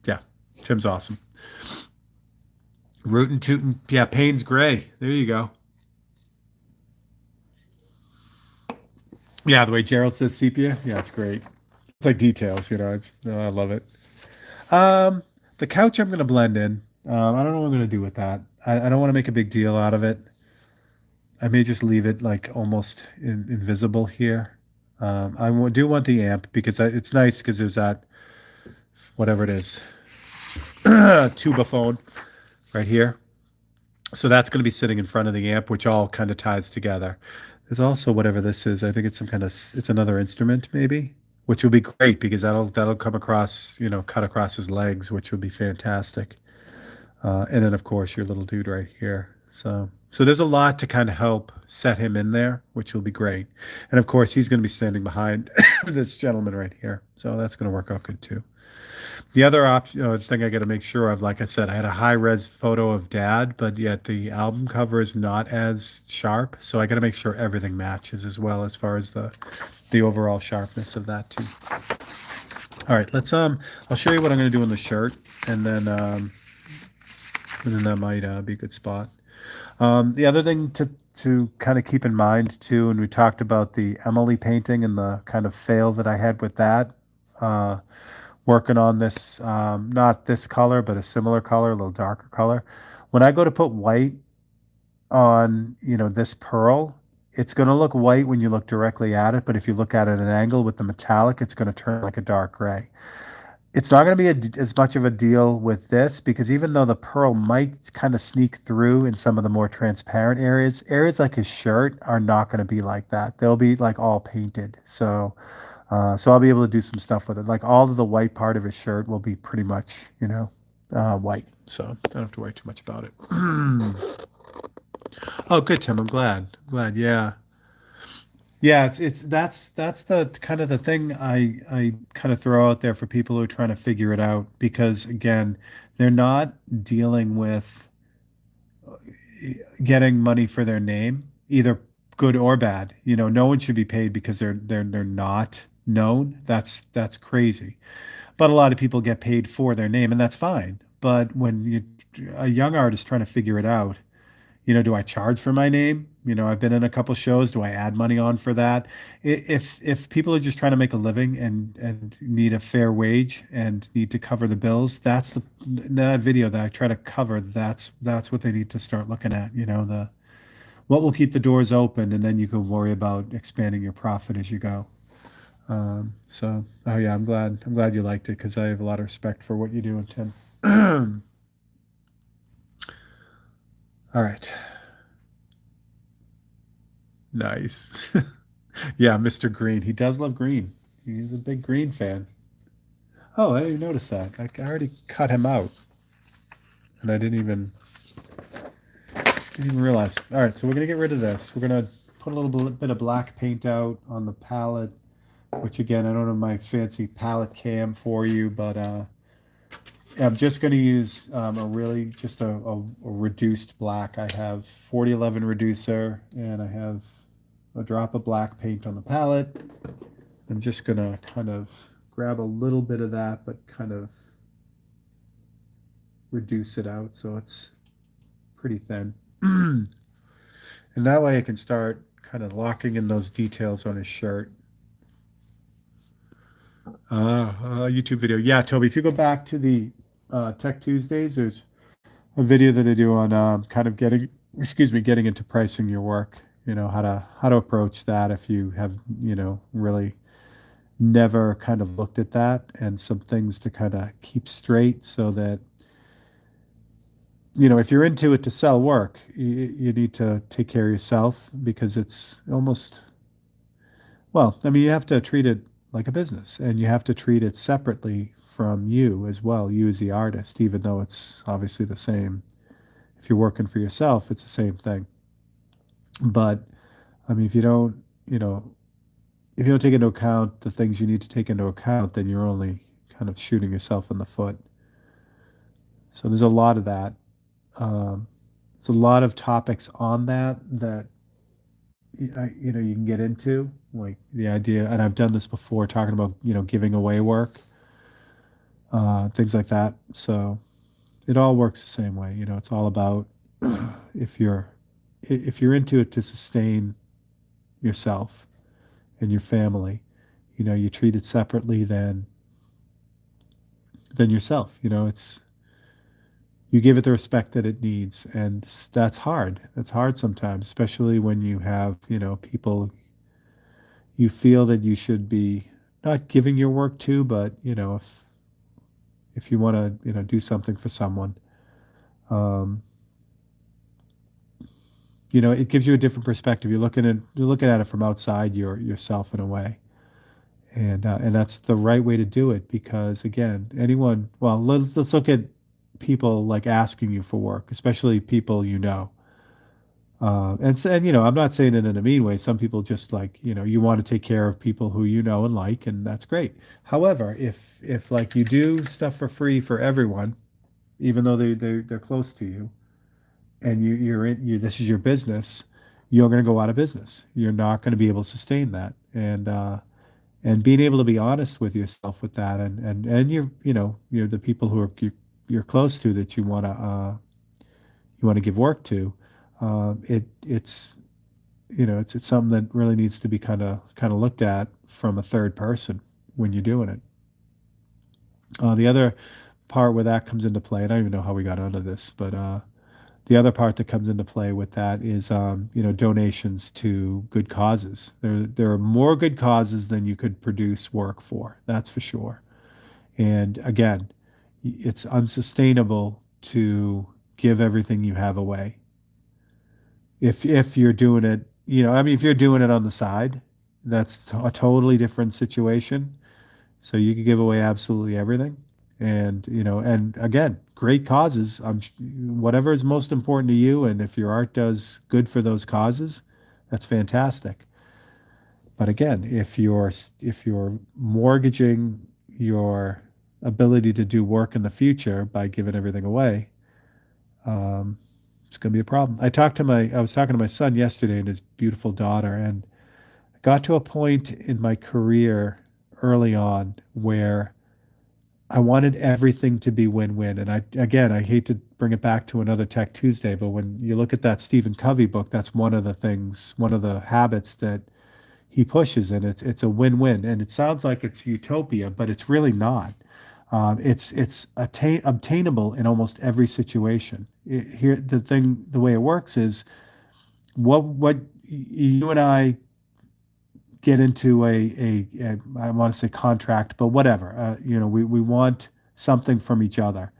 Yeah, Tim's awesome. Rootin' tootin'. Yeah, Payne's gray. There you go. Yeah, the way Gerald says sepia. Yeah, it's great. It's like details, you know. I love it. The couch I'm going to blend in. I don't know what I'm going to do with that. I don't want to make a big deal out of it. I may just leave it like almost invisible here. I do want the amp because it's nice because there's that, whatever it is, tuba phone right here. So that's going to be sitting in front of the amp, which all kind of ties together. There's also whatever this is. I think it's it's another instrument maybe, which will be great because that'll come across, you know, cut across his legs, which would be fantastic. And then of course your little dude right here. So there's a lot to kind of help set him in there, which will be great. And of course he's going to be standing behind this gentleman right here. So that's going to work out good too. The other thing I got to make sure of, like I said, I had a high res photo of Dad, but yet the album cover is not as sharp. So I got to make sure everything matches as well as far as the overall sharpness of that too. All right, I'll show you what I'm going to do in the shirt, and then that might be a good spot. The other thing to kind of keep in mind too, and we talked about the Emily painting and the kind of fail that I had with that. Uh, Working on this, not this color, but a similar color, a little darker color. When I go to put white on, this pearl, it's going to look white when you look directly at it, but if you look at it at an angle with the metallic, it's going to turn like a dark gray. It's not going to be as much of a deal with this because even though the pearl might kind of sneak through in some of the more transparent areas, areas like his shirt are not going to be like that. They'll be like all painted. So I'll be able to do some stuff with it. Like all of the white part of his shirt will be pretty much, white. So I don't have to worry too much about it. Oh, good, Tim. I'm glad. Yeah. Yeah, it's that's the kind of the thing I kind of throw out there for people who are trying to figure it out because again, they're not dealing with getting money for their name, either good or bad. No one should be paid because they're not known. That's crazy. But a lot of people get paid for their name, and that's fine. But when a young artist trying to figure it out, do I charge for my name? I've been in a couple shows. Do I add money on for that? If people are just trying to make a living and need a fair wage and need to cover the bills, that's that video that I try to cover. That's what they need to start looking at. The what will keep the doors open, and then you can worry about expanding your profit as you go. Oh yeah, I'm glad you liked it because I have a lot of respect for what you do, Tim. All right. Nice. Yeah, Mr. Green. He does love green. He's a big green fan. Oh, I didn't notice that. I already cut him out, and I didn't even realize. All right, so we're gonna get rid of this. We're gonna put a little bit of black paint out on the palette, which again, I don't have my fancy palette cam for you, but I'm just gonna use a really just a reduced black. I have 4011 reducer, and I have a drop of black paint on the palette. I'm just gonna kind of grab a little bit of that, but kind of reduce it out so it's pretty thin. And that way I can start kind of locking in those details on his shirt. YouTube video. Yeah, Toby, if you go back to the Tech Tuesdays, there's a video that I do on kind of getting into pricing your work. How to approach that if you have, really never kind of looked at that, and some things to kind of keep straight so that, if you're into it to sell work, you need to take care of yourself because it's almost, well, I mean, you have to treat it like a business and you have to treat it separately from you as well, you as the artist, even though it's obviously the same. If you're working for yourself, it's the same thing. But I mean, if you don't take into account the things you need to take into account, then you're only kind of shooting yourself in the foot. So there's a lot of that. There's a lot of topics on that you can get into, like the idea, and I've done this before, talking about giving away work, things like that. So it all works the same way. It's all about if you're into it to sustain yourself and your family, you treat it separately than yourself. It's you give it the respect that it needs, and that's hard. That's hard sometimes, especially when you have people you feel that you should be not giving your work to, but if you want to do something for someone, um, it gives you a different perspective. You're looking at it from outside yourself in a way, and that's the right way to do it because again, anyone. Well, let's look at people like asking you for work, especially people and I'm not saying it in a mean way. Some people just like you want to take care of people who and like, and that's great. However, if like you do stuff for free for everyone, even though they're close to you, and this is your business, you're going to go out of business. You're not going to be able to sustain that, and being able to be honest with yourself with that, and you're the people who you're close to that you want to give work to, It's it's something that really needs to be kind of looked at from a third person when you're doing it. The other part where that comes into play, and I don't even know how we got onto this, but the other part that comes into play with that is donations to good causes. There are more good causes than you could produce work for. That's for sure. And again, it's unsustainable to give everything you have away. If you're doing it, I mean, if you're doing it on the side, that's a totally different situation. So you could give away absolutely everything. And, and again, great causes. Whatever is most important to you, and if your art does good for those causes, that's fantastic. But again, if you're mortgaging your ability to do work in the future by giving everything away, um, it's going to be a problem. I was talking to my son yesterday and his beautiful daughter, and I got to a point in my career early on where I wanted everything to be win-win. And I hate to bring it back to another Tech Tuesday, but when you look at that Stephen Covey book, that's one of the things, one of the habits that he pushes, and it's a win-win. And it sounds like it's utopia, but it's really not. It's obtainable in almost every situation. The way it works is what you and I get into a I want to say contract, but whatever. We want something from each other.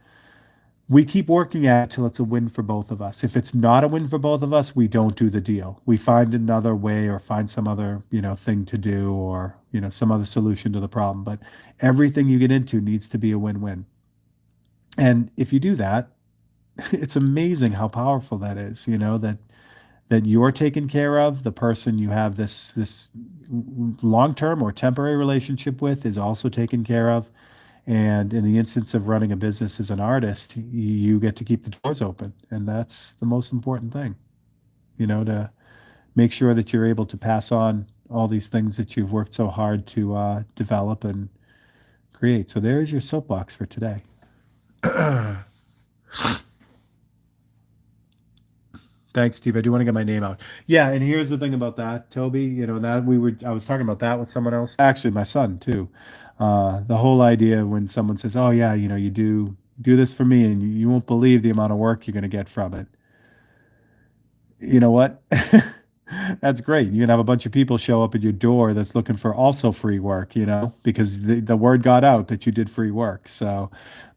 We keep working at it till it's a win for both of us. If it's not a win for both of us, we don't do the deal. We find another way or find some other, thing to do, or, some other solution to the problem. But everything you get into needs to be a win-win. And if you do that, it's amazing how powerful that is, that you're taken care of, the person you have this long-term or temporary relationship with is also taken care of. And in the instance of running a business as an artist, you get to keep the doors open. And that's the most important thing, to make sure that you're able to pass on all these things that you've worked so hard to develop and create. So there's your soapbox for today. Thanks, Steve. I do want to get my name out. Yeah, and here's the thing about that, Toby. I was talking about that with someone else. Actually, my son too. The whole idea when someone says, "Oh yeah, you do this for me, and you won't believe the amount of work you're going to get from it." You know what? That's great. You can have a bunch of people show up at your door that's looking for also free work, because the word got out that you did free work. So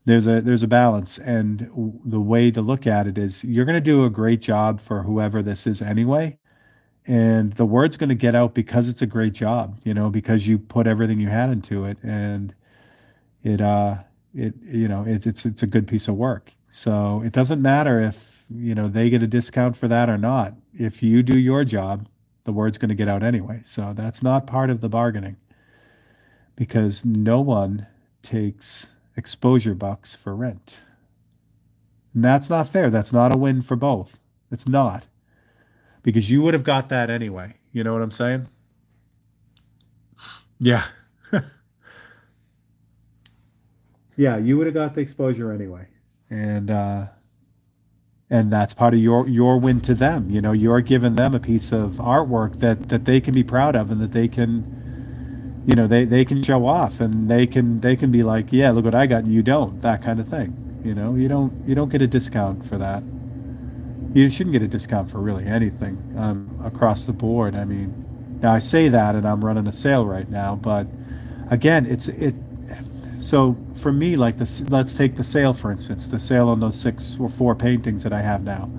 there's a balance, and the way to look at it is you're going to do a great job for whoever this is anyway, and the word's going to get out because it's a great job, because you put everything you had into it, and it it's a good piece of work. So it doesn't matter if they get a discount for that or not. If you do your job, the word's going to get out anyway. So that's not part of the bargaining, because no one takes exposure bucks for rent. And that's not fair. That's not a win for both. It's not, because you would have got that anyway. You know what I'm saying? Yeah. Yeah, you would have got the exposure anyway. And that's part of your win to them. You're giving them a piece of artwork that they can be proud of, and that they can, they can show off, and they can be like, yeah, look what I got, and you don't, that kind of thing. You don't get a discount for that. You shouldn't get a discount for really anything, across the board. I mean, now I say that, and I'm running a sale right now, but again, it. So for me, like this, let's take the sale for instance, the sale on those 6 or 4 paintings that I have now.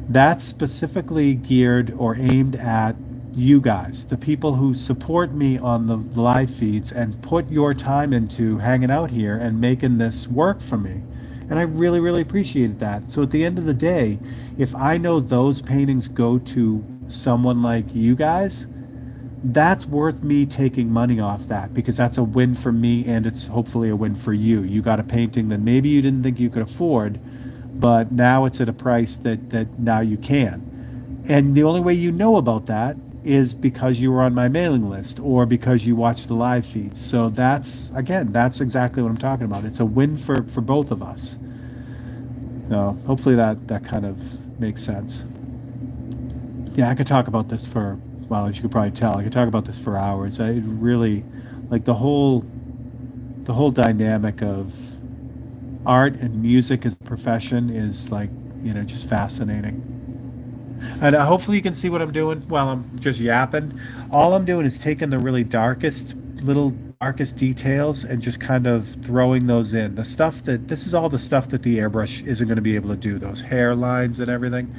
That's specifically geared or aimed at you guys, the people who support me on the live feeds and put your time into hanging out here and making this work for me. And I really, really appreciated that. So at the end of the day, if I know those paintings go to someone like you guys, that's worth me taking money off that, because that's a win for me, and it's hopefully a win for you. You got a painting that maybe you didn't think you could afford, but now it's at a price that now you can. And the only way you know about that is because you were on my mailing list or because you watched the live feeds. So that's exactly what I'm talking about. It's a win for both of us. So hopefully that kind of makes sense. Yeah, I could talk about this for, well, as you could probably tell, I could talk about this for hours. I really like the whole dynamic of art and music as a profession is like, just fascinating. And hopefully you can see what I'm doing while I'm just yapping. All I'm doing is taking the really little darkest details and just kind of throwing those in. This is all the stuff that the airbrush isn't going to be able to do. Those hairlines and everything,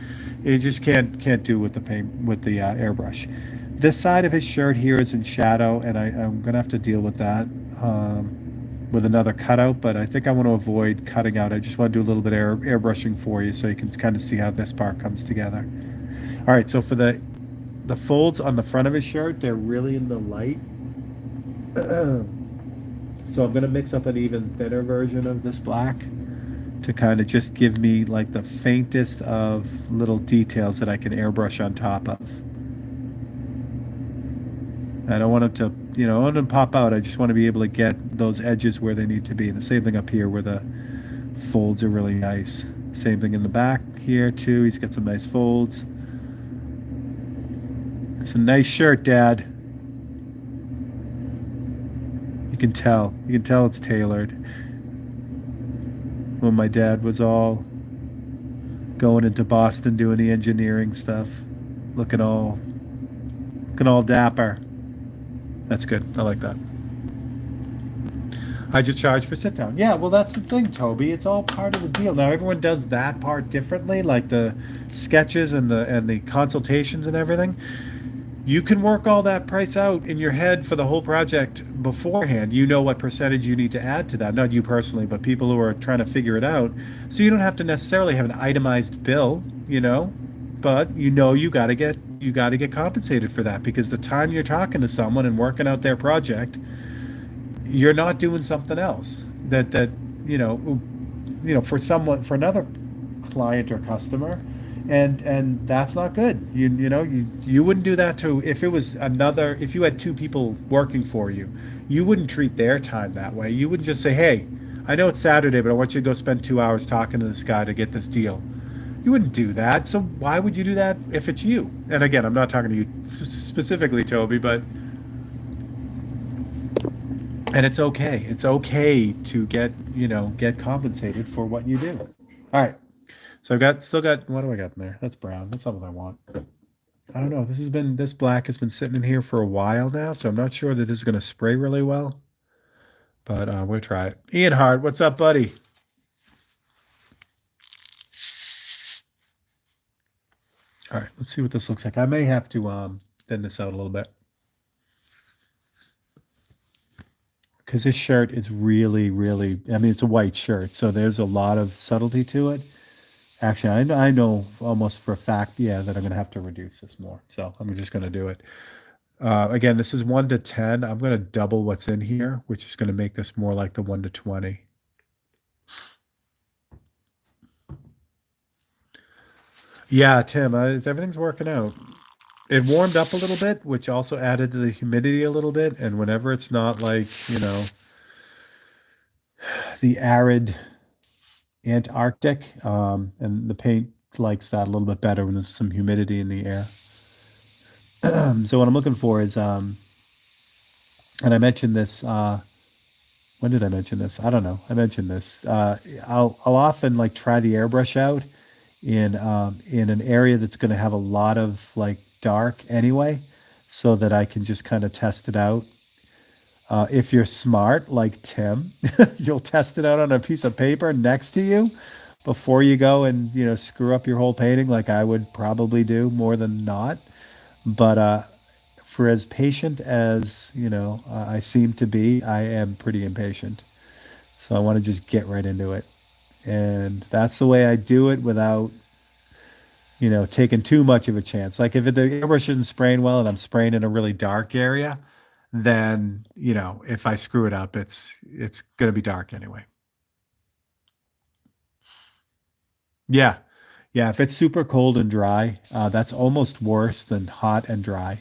it just can't do with the paint with the airbrush. This side of his shirt here is in shadow, and I'm gonna have to deal with that with another cutout. But I think I want to avoid cutting out. I just want to do a little bit of airbrushing for you, so you can kind of see how this part comes together. All right, so for the folds on the front of his shirt, they're really in the light. So I'm going to mix up an even thinner version of this black to kind of just give me like the faintest of little details that I can airbrush on top of. I don't want it to, I don't want it to pop out. I just want to be able to get those edges where they need to be. The same thing up here where the folds are really nice. Same thing in the back here too. He's got some nice folds. It's a nice shirt, Dad. You can tell. You can tell it's tailored. When my dad was all going into Boston doing the engineering stuff, looking all dapper. That's good. I like that. I just charge for sit down. Yeah, well, that's the thing, Toby. It's all part of the deal. Now everyone does that part differently, like the sketches and the consultations and everything. You can work all that price out in your head for the whole project beforehand. You know what percentage you need to add to that. Not you personally, but people who are trying to figure it out. So you don't have to necessarily have an itemized bill, but you got to get compensated for that, because the time you're talking to someone and working out their project, you're not doing something else that for another client or customer, and that's not good. You wouldn't do that to, if you had two people working for you, you wouldn't treat their time that way. You wouldn't just say, hey, I know it's Saturday, but I want you to go spend 2 hours talking to this guy to get this deal. You wouldn't do that. So why would you do that if it's you? And again, I'm not talking to you specifically, Toby, but and it's okay. It's okay to get compensated for what you do. All right. So still got, what do I got in there? That's brown. That's not what I want. I don't know. This black has been sitting in here for a while now, so I'm not sure that this is going to spray really well. But we'll try it. Ian Hart, what's up, buddy? All right, let's see what this looks like. I may have to thin this out a little bit, because this shirt is really, really, I mean, it's a white shirt, so there's a lot of subtlety to it. Actually, I know almost for a fact, yeah, that I'm going to have to reduce this more. So I'm just going to do it. Again, this is 1 to 10. I'm going to double what's in here, which is going to make this more like the 1 to 20. Yeah, Tim, everything's working out. It warmed up a little bit, which also added to the humidity a little bit. And whenever it's not like, the arid Antarctic, and the paint likes that a little bit better when there's some humidity in the air. So what I'm looking for is, and I mentioned this, when did I mention this? I don't know. I mentioned this. I'll often like try the airbrush out in an area that's going to have a lot of like dark anyway, so that I can just kind of test it out. If you're smart like Tim, you'll test it out on a piece of paper next to you before you go and screw up your whole painting, like I would probably do more than not. But for as patient as I seem to be, I am pretty impatient. So I want to just get right into it, and that's the way I do it without taking too much of a chance. Like if the airbrush isn't spraying well and I'm spraying in a really dark area, then if I screw it up, it's going to be dark anyway. Yeah, yeah. If it's super cold and dry, that's almost worse than hot and dry.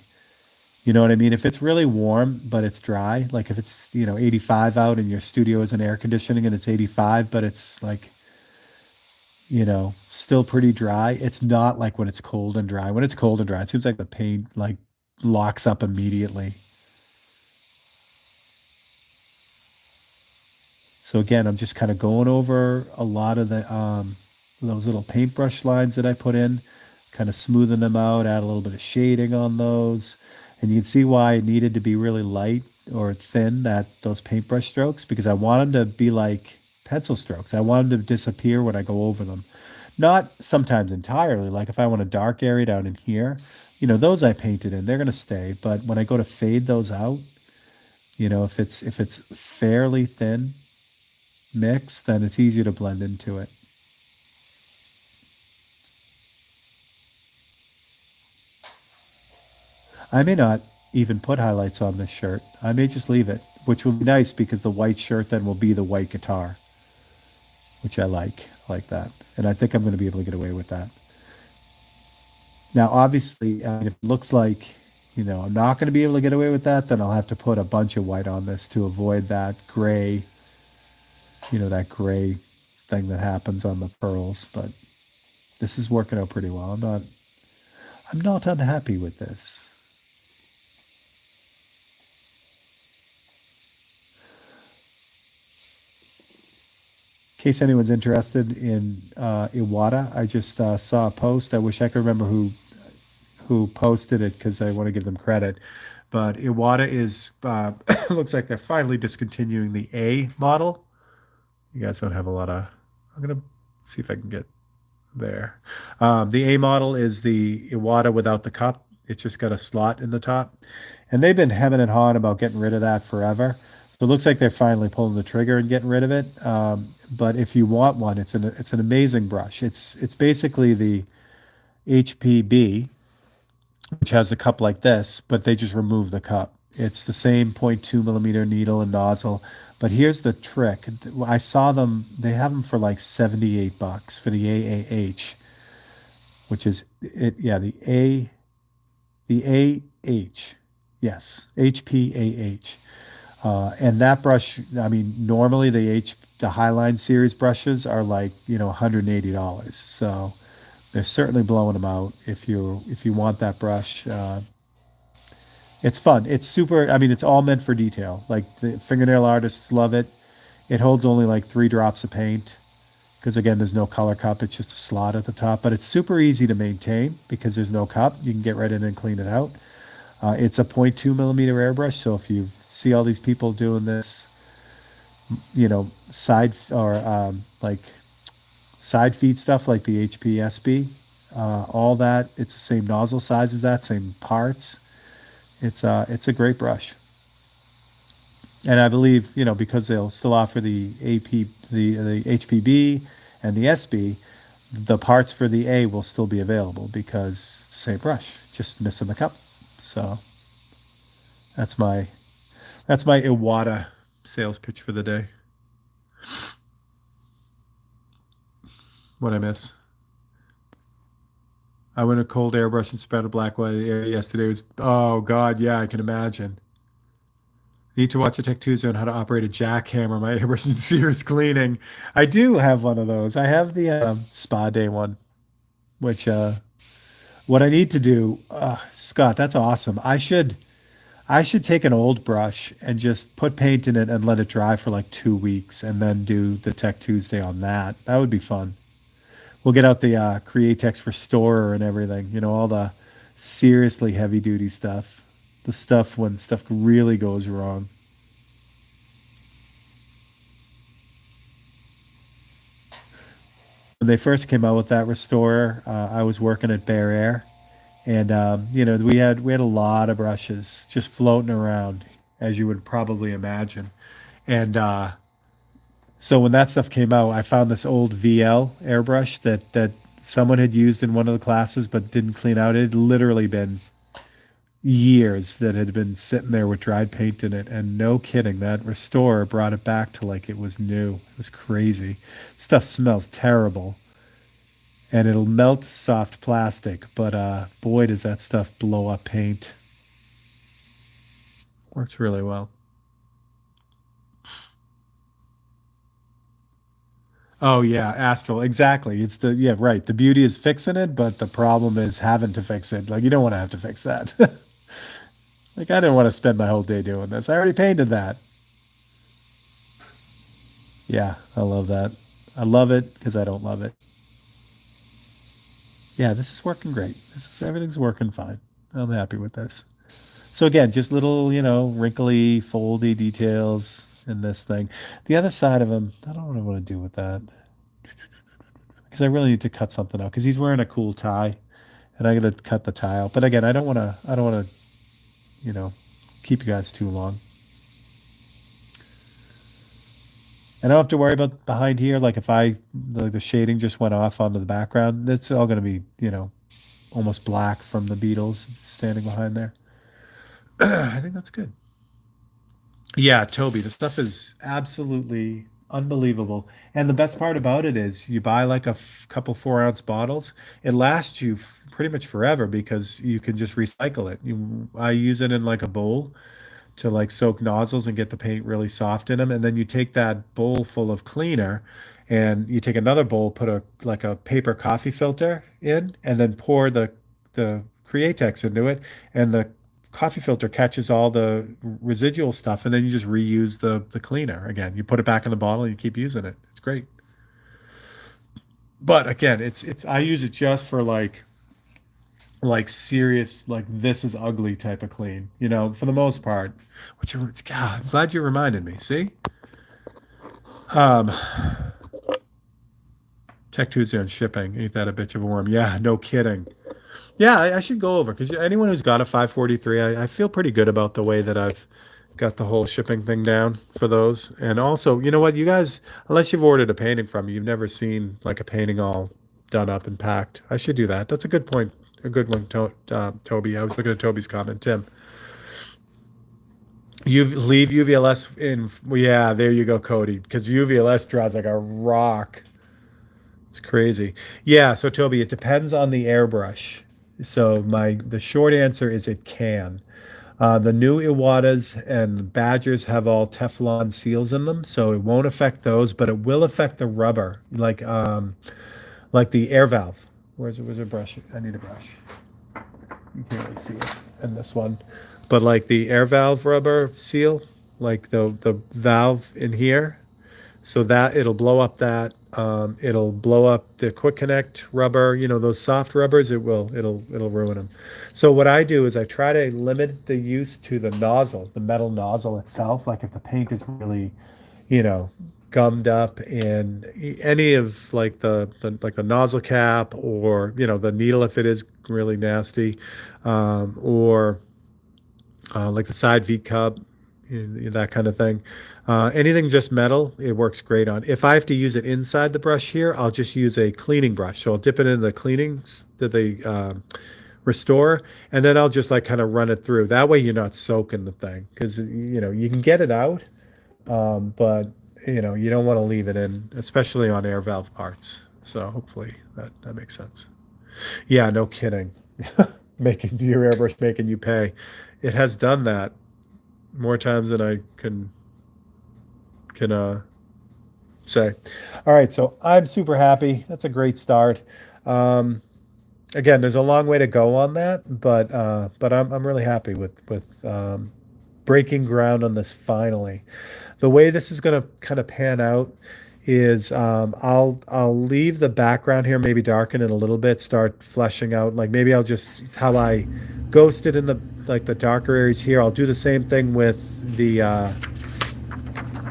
You know what I mean? If it's really warm but it's dry, like if it's 85 out and your studio is in air conditioning and it's 85, but it's like still pretty dry. It's not like when it's cold and dry. When it's cold and dry, it seems like the paint like locks up immediately. So again, I'm just kind of going over a lot of the those little paintbrush lines that I put in, kind of smoothing them out, add a little bit of shading on those. And you can see why it needed to be really light or thin, that those paintbrush strokes, because I want them to be like pencil strokes. I want them to disappear when I go over them. Not sometimes entirely, like if I want a dark area down in here, those I painted in, they're gonna stay. But when I go to fade those out, if it's fairly thin mix, then it's easier to blend into it. I may not even put highlights on this shirt. I may just leave it, which will be nice because the white shirt then will be the white guitar, which I like. I like that. And I think I'm going to be able to get away with that. Now, obviously, if it looks like, I'm not going to be able to get away with that, then I'll have to put a bunch of white on this to avoid that gray thing that happens on the pearls. But this is working out pretty well. I'm not unhappy with this. In case anyone's interested in Iwata, I just saw a post. I wish I could remember who posted it because I want to give them credit. But Iwata is looks like they're finally discontinuing the A model. You guys don't have a lot of. I'm gonna see if I can get there. The A model is the Iwata without the cup. It's just got a slot in the top, and they've been hemming and hawing about getting rid of that forever. So it looks like they're finally pulling the trigger and getting rid of it. But if you want one, it's an amazing brush. It's basically the HPB, which has a cup like this, but they just remove the cup. It's the same 0.2 millimeter needle and nozzle. But here's the trick. I saw them, they have them for like $78 for the AAH, which is it, yeah, the AH. Yes, HPAH. And that brush, I mean, normally the Highline series brushes are like, $180. So they're certainly blowing them out. If you want that brush, it's fun. It's super. I mean, it's all meant for detail. Like the fingernail artists love it. It holds only like 3 drops of paint because again, there's no color cup. It's just a slot at the top. But it's super easy to maintain because there's no cup. You can get right in and clean it out. It's a 0.2 millimeter airbrush. So if you see all these people doing this, side or like side feed stuff like the HPSB, all that, it's the same nozzle size as that, same parts. It's a great brush, and I believe because they'll still offer the AP, the HPB and the SB, the parts for the A will still be available because it's the same brush, just missing the cup. So that's my Iwata sales pitch for the day. What I miss? I went a cold airbrush and spread a black white area yesterday. It was, oh God, yeah, I can imagine. Need to watch a Tech Tuesday on how to operate a jackhammer. My airbrush in serious cleaning. I do have one of those. I have the spa day one, which what I need to do, Scott, that's awesome. I should take an old brush and just put paint in it and let it dry for like 2 weeks and then do the Tech Tuesday on that. That would be fun. We'll get out the Createx Restorer and everything, all the seriously heavy duty stuff. The stuff when stuff really goes wrong. When they first came out with that Restorer, I was working at Bear Air, and we had a lot of brushes just floating around, as you would probably imagine. And so when that stuff came out, I found this old VL airbrush that someone had used in one of the classes but didn't clean out. It had literally been years that had been sitting there with dried paint in it, and no kidding, that restorer brought it back to like it was new. It was crazy. Stuff smells terrible, and it'll melt soft plastic, but boy, does that stuff blow up paint. Works really well. Oh yeah, Astral. Exactly. It's the yeah, right. The beauty is fixing it, but the problem is having to fix it. Like you don't want to have to fix that. Like I didn't want to spend my whole day doing this. I already painted that. Yeah, I love that. I love it because I don't love it. Yeah, this is working great. This is everything's working fine. I'm happy with this. So again, just little, wrinkly, foldy details in this thing. The other side of him, I don't know what I want to do with that because I really need to cut something out because he's wearing a cool tie, and I got to cut the tie out. But again, I don't want to. I don't want to, you know, keep you guys too long. And I don't have to worry about behind here. Like if the shading just went off onto the background, it's all going to be, almost black from the beetles standing behind there. I think that's good. Yeah, Toby, the stuff is absolutely unbelievable. And the best part about it is you buy like a couple 4 ounce bottles. It lasts you pretty much forever because you can just recycle it. I use it in like a bowl to like soak nozzles and get the paint really soft in them. And then you take that bowl full of cleaner and you take another bowl, put a paper coffee filter in, and then pour the Createx into it, and the coffee filter catches all the residual stuff, and then you just reuse the cleaner again. You put it back in the bottle and you keep using it. It's great. But again, it's I use it just for like serious like this is ugly type of clean, for the most part. Which God, I'm glad you reminded me. See, um, Tech Tuesday on shipping. Ain't that a bitch of a worm? Yeah, no kidding. Yeah, I should go over because anyone who's got a 543, I feel pretty good about the way that I've got the whole shipping thing down for those. And also, you know what, you guys, unless you've ordered a painting from me, you've never seen like a painting all done up and packed. I should do that. That's a good point. A good one, Toby. I was looking at Toby's comment. Tim, you leave UVLS in. Well, yeah, there you go, Cody. Because UVLS draws like a rock. It's crazy. Yeah, so Toby, it depends on the airbrush. So the short answer is it can. The new Iwatas and Badgers have all Teflon seals in them, so it won't affect those, but it will affect the rubber, like the air valve. Where's a brush? I need a brush. You can't really see it in this one, but like the air valve rubber seal, like the valve in here, so that it'll blow up that it'll blow up the quick connect rubber, those soft rubbers. It'll ruin them. So what I do is I try to limit the use to the nozzle, the metal nozzle itself. Like if the paint is really, you know gummed up, and any of like the nozzle cap, or the needle if it is really nasty, or like the side V cup, that kind of thing. Anything just metal, it works great on. If I have to use it inside the brush here, I'll just use a cleaning brush. So I'll dip it in the cleanings that they restore, and then I'll just like kind of run it through. That way you're not soaking the thing, because you can get it out, but you don't want to leave it in, especially on air valve parts. So hopefully that makes sense. Yeah, no kidding. Making your airbrush making you pay. It has done that more times than I can say. All right, so I'm super happy. That's a great start. Again, there's a long way to go on that, but I'm really happy with breaking ground on this finally. The way this is going to kind of pan out is I'll leave the background here, maybe darken it a little bit, start fleshing out. Like maybe I'll just how I ghosted in the darker areas here. I'll do the same thing with the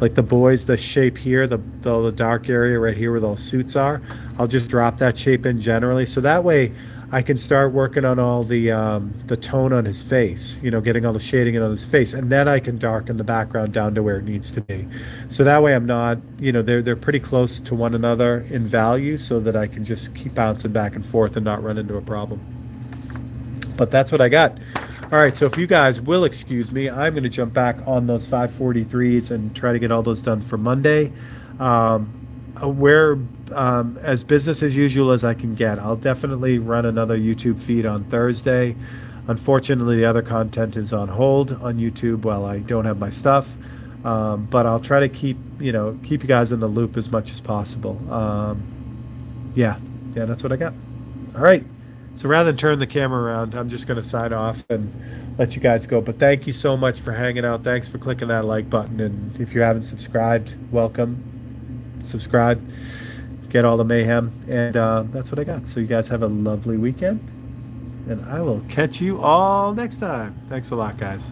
like the boys, the shape here, the dark area right here where those suits are. I'll just drop that shape in generally, so that way I can start working on all the tone on his face, getting all the shading in on his face, and then I can darken the background down to where it needs to be. So that way I'm not, they're pretty close to one another in value, so that I can just keep bouncing back and forth and not run into a problem. But that's what I got. All right, so if you guys will excuse me, I'm going to jump back on those 543s and try to get all those done for Monday. We're as business as usual as I can get. I'll definitely run another YouTube feed on Thursday. Unfortunately, the other content is on hold on YouTube while I don't have my stuff. But I'll try to keep you guys in the loop as much as possible. Yeah, that's what I got. All right. So rather than turn the camera around, I'm just going to sign off and let you guys go. But thank you so much for hanging out. Thanks for clicking that like button. And if you haven't subscribed, welcome. Subscribe. Get all the mayhem. And that's what I got. So you guys have a lovely weekend. And I will catch you all next time. Thanks a lot, guys.